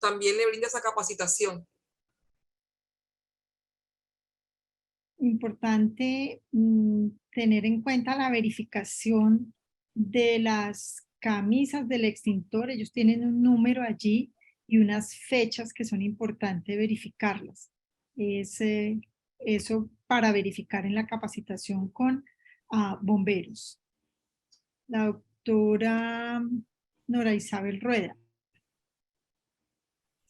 también le brinda esa capacitación. Importante tener en cuenta la verificación de las camisas del extintor. Ellos tienen un número allí y unas fechas que son importantes verificarlas. Eso para verificar en la capacitación con bomberos. La doctora Nora Isabel Rueda.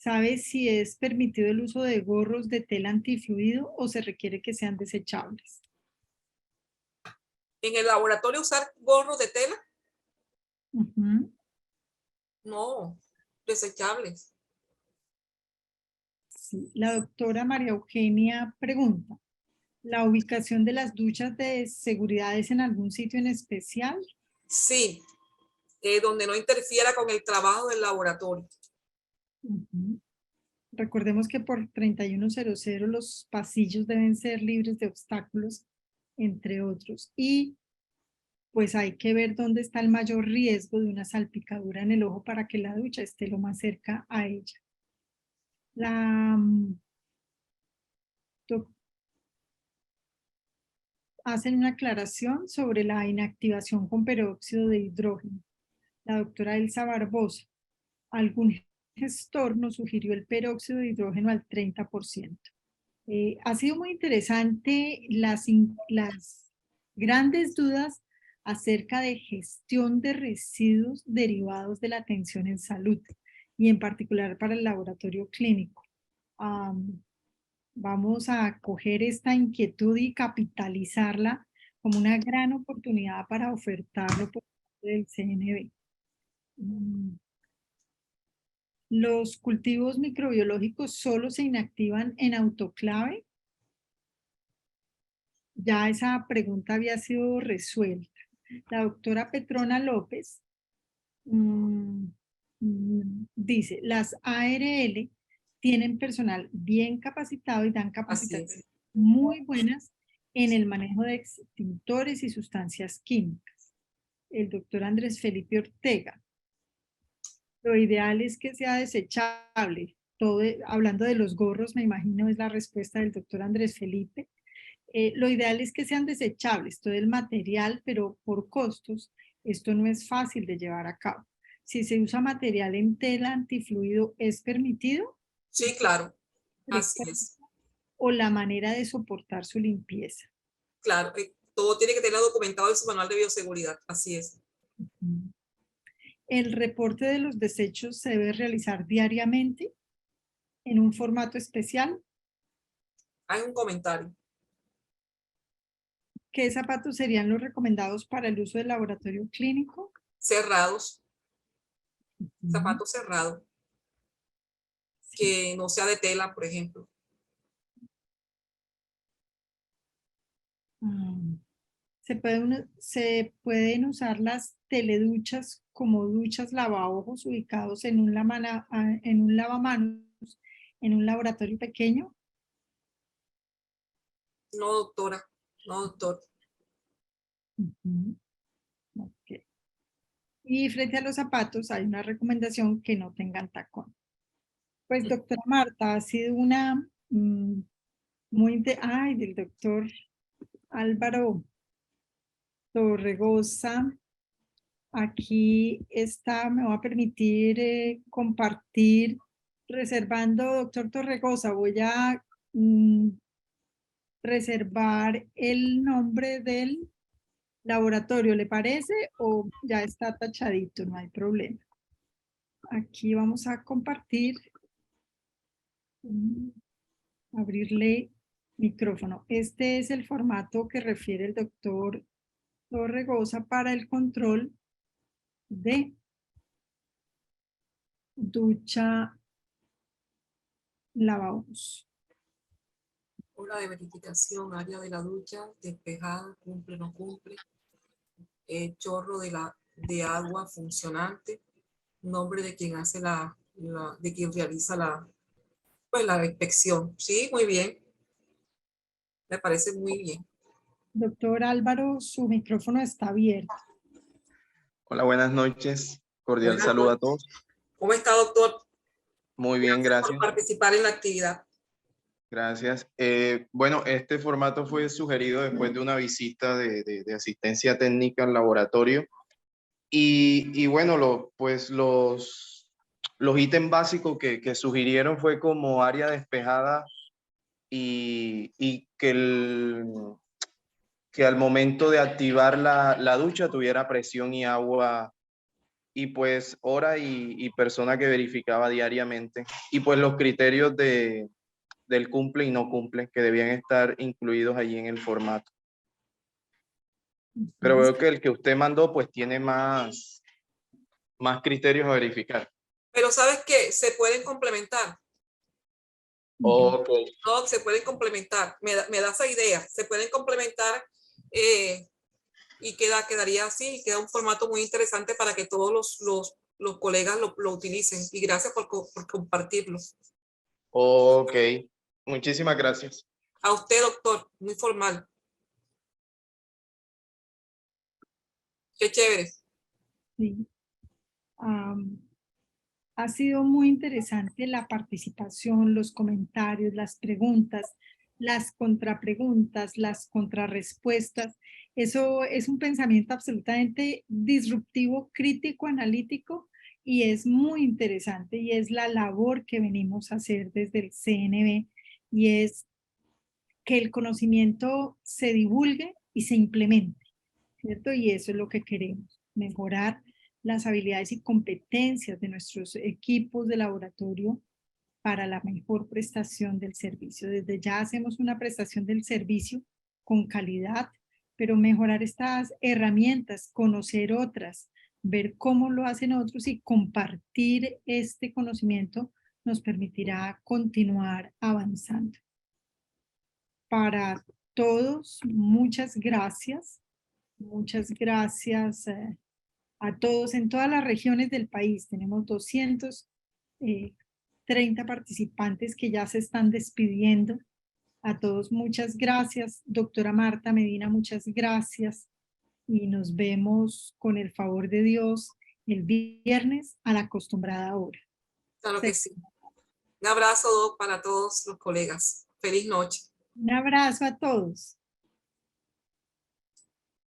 ¿Sabe si es permitido el uso de gorros de tela antifluido o se requiere que sean desechables? En el laboratorio usar gorros de tela, Ujú. no, desechables. Sí. La doctora María Eugenia pregunta, ¿la ubicación de las duchas de seguridad es en algún sitio en especial? Sí, donde no interfiera con el trabajo del laboratorio. Ujú. Recordemos que por 3100 los pasillos deben ser libres de obstáculos, entre otros. Y pues hay que ver dónde está el mayor riesgo de una salpicadura en el ojo para que la ducha esté lo más cerca a ella. La hacen una aclaración sobre la inactivación con peróxido de hidrógeno. La doctora Elsa Barbosa, algún gestor nos sugirió el peróxido de hidrógeno al 30%. Ha sido muy interesante las grandes dudas acerca de gestión de residuos derivados de la atención en salud y en particular para el laboratorio clínico. Vamos a coger esta inquietud y capitalizarla como una gran oportunidad para ofertarlo por parte del CNB. Los cultivos microbiológicos solo se inactivan en autoclave. Ya esa pregunta había sido resuelta. La doctora Petrona López dice, las ARL tienen personal bien capacitado y dan Así es. capacitaciones muy buenas en el manejo de extintores y sustancias químicas. El doctor Andrés Felipe Ortega, lo ideal es que sea desechable. Hablando de los gorros, me imagino es la respuesta del doctor Andrés Felipe. Lo ideal es que sean desechables, todo el material, pero por costos, esto no es fácil de llevar a cabo. Si se usa material en tela antifluido, ¿es permitido? Sí, claro, así es. ¿O la manera de soportar su limpieza? Claro, todo tiene que tener documentado en su manual de bioseguridad, así es. ¿El reporte de los desechos se debe realizar diariamente en un formato especial? Hay un comentario. ¿Qué zapatos serían los recomendados para el uso del laboratorio clínico? Cerrados, Ujú. zapatos cerrados, Sí. que no sea de tela, por ejemplo. Mm. Se pueden usar las teleduchas como duchas lavaojos ubicados en un lavamanos en un laboratorio pequeño. No, doctora, no, doctor. Ujú. Ok. Y frente a los zapatos hay una recomendación que no tengan tacón. Pues doctora Marta, ha sido una ay, del doctor Álvaro Torregosa. Aquí está, me va a permitir compartir, reservando, doctor Torregosa, voy a reservar el nombre del laboratorio, ¿le parece? O ya está tachadito, no hay problema. Aquí vamos a compartir, mm, abrirle micrófono. Este es el formato que refiere el doctor Torregosa para el control de ducha lavabos. Hora de verificación, área de la ducha, despejada, cumple, no cumple. Chorro de agua funcionante, nombre de quien hace de quien realiza pues la inspección. Sí, muy bien. Me parece muy bien. Doctor Álvaro, su micrófono está abierto. Hola, buenas noches. Cordial Buenas saludo a noches. todos. ¿Cómo está, doctor? Muy bien, Gracias por gracias. participar en la actividad. Gracias. Bueno, este formato fue sugerido después de una visita de asistencia técnica al laboratorio. Y bueno, pues los ítems básicos que sugirieron fue como área despejada y que al momento de activar la ducha tuviera presión y agua y pues hora y persona que verificaba diariamente, y pues los criterios del cumple y no cumple que debían estar incluidos allí en el formato. Pero veo que el que usted mandó pues tiene más criterios a verificar. Pero ¿sabes qué? Se pueden complementar. Ok. No, se pueden complementar. Me da esa idea. Se pueden complementar y quedaría así. Queda un formato muy interesante para que todos los colegas lo utilicen. Y gracias por compartirlo. Ok. Muchísimas gracias. A usted, doctor. Muy formal. Qué chévere. Sí. Ha sido muy interesante la participación, los comentarios, las preguntas, las contrapreguntas, las contrarrespuestas. Eso es un pensamiento absolutamente disruptivo, crítico, analítico, y es muy interesante, y es la labor que venimos a hacer desde el CNB, y es que el conocimiento se divulgue y se implemente, ¿cierto? Y eso es lo que queremos, mejorar las habilidades y competencias de nuestros equipos de laboratorio para la mejor prestación del servicio. Desde ya hacemos una prestación del servicio con calidad, pero mejorar estas herramientas, conocer otras, ver cómo lo hacen otros y compartir este conocimiento nos permitirá continuar avanzando. Para todos, muchas gracias. Muchas gracias a todos en todas las regiones del país. Tenemos 230 participantes que ya se están despidiendo. A todos muchas gracias. Doctora Marta Medina, muchas gracias. Y nos vemos con el favor de Dios el viernes a la acostumbrada hora. Claro que sí. Un abrazo, Doc, para todos los colegas. Feliz noche. Un abrazo a todos.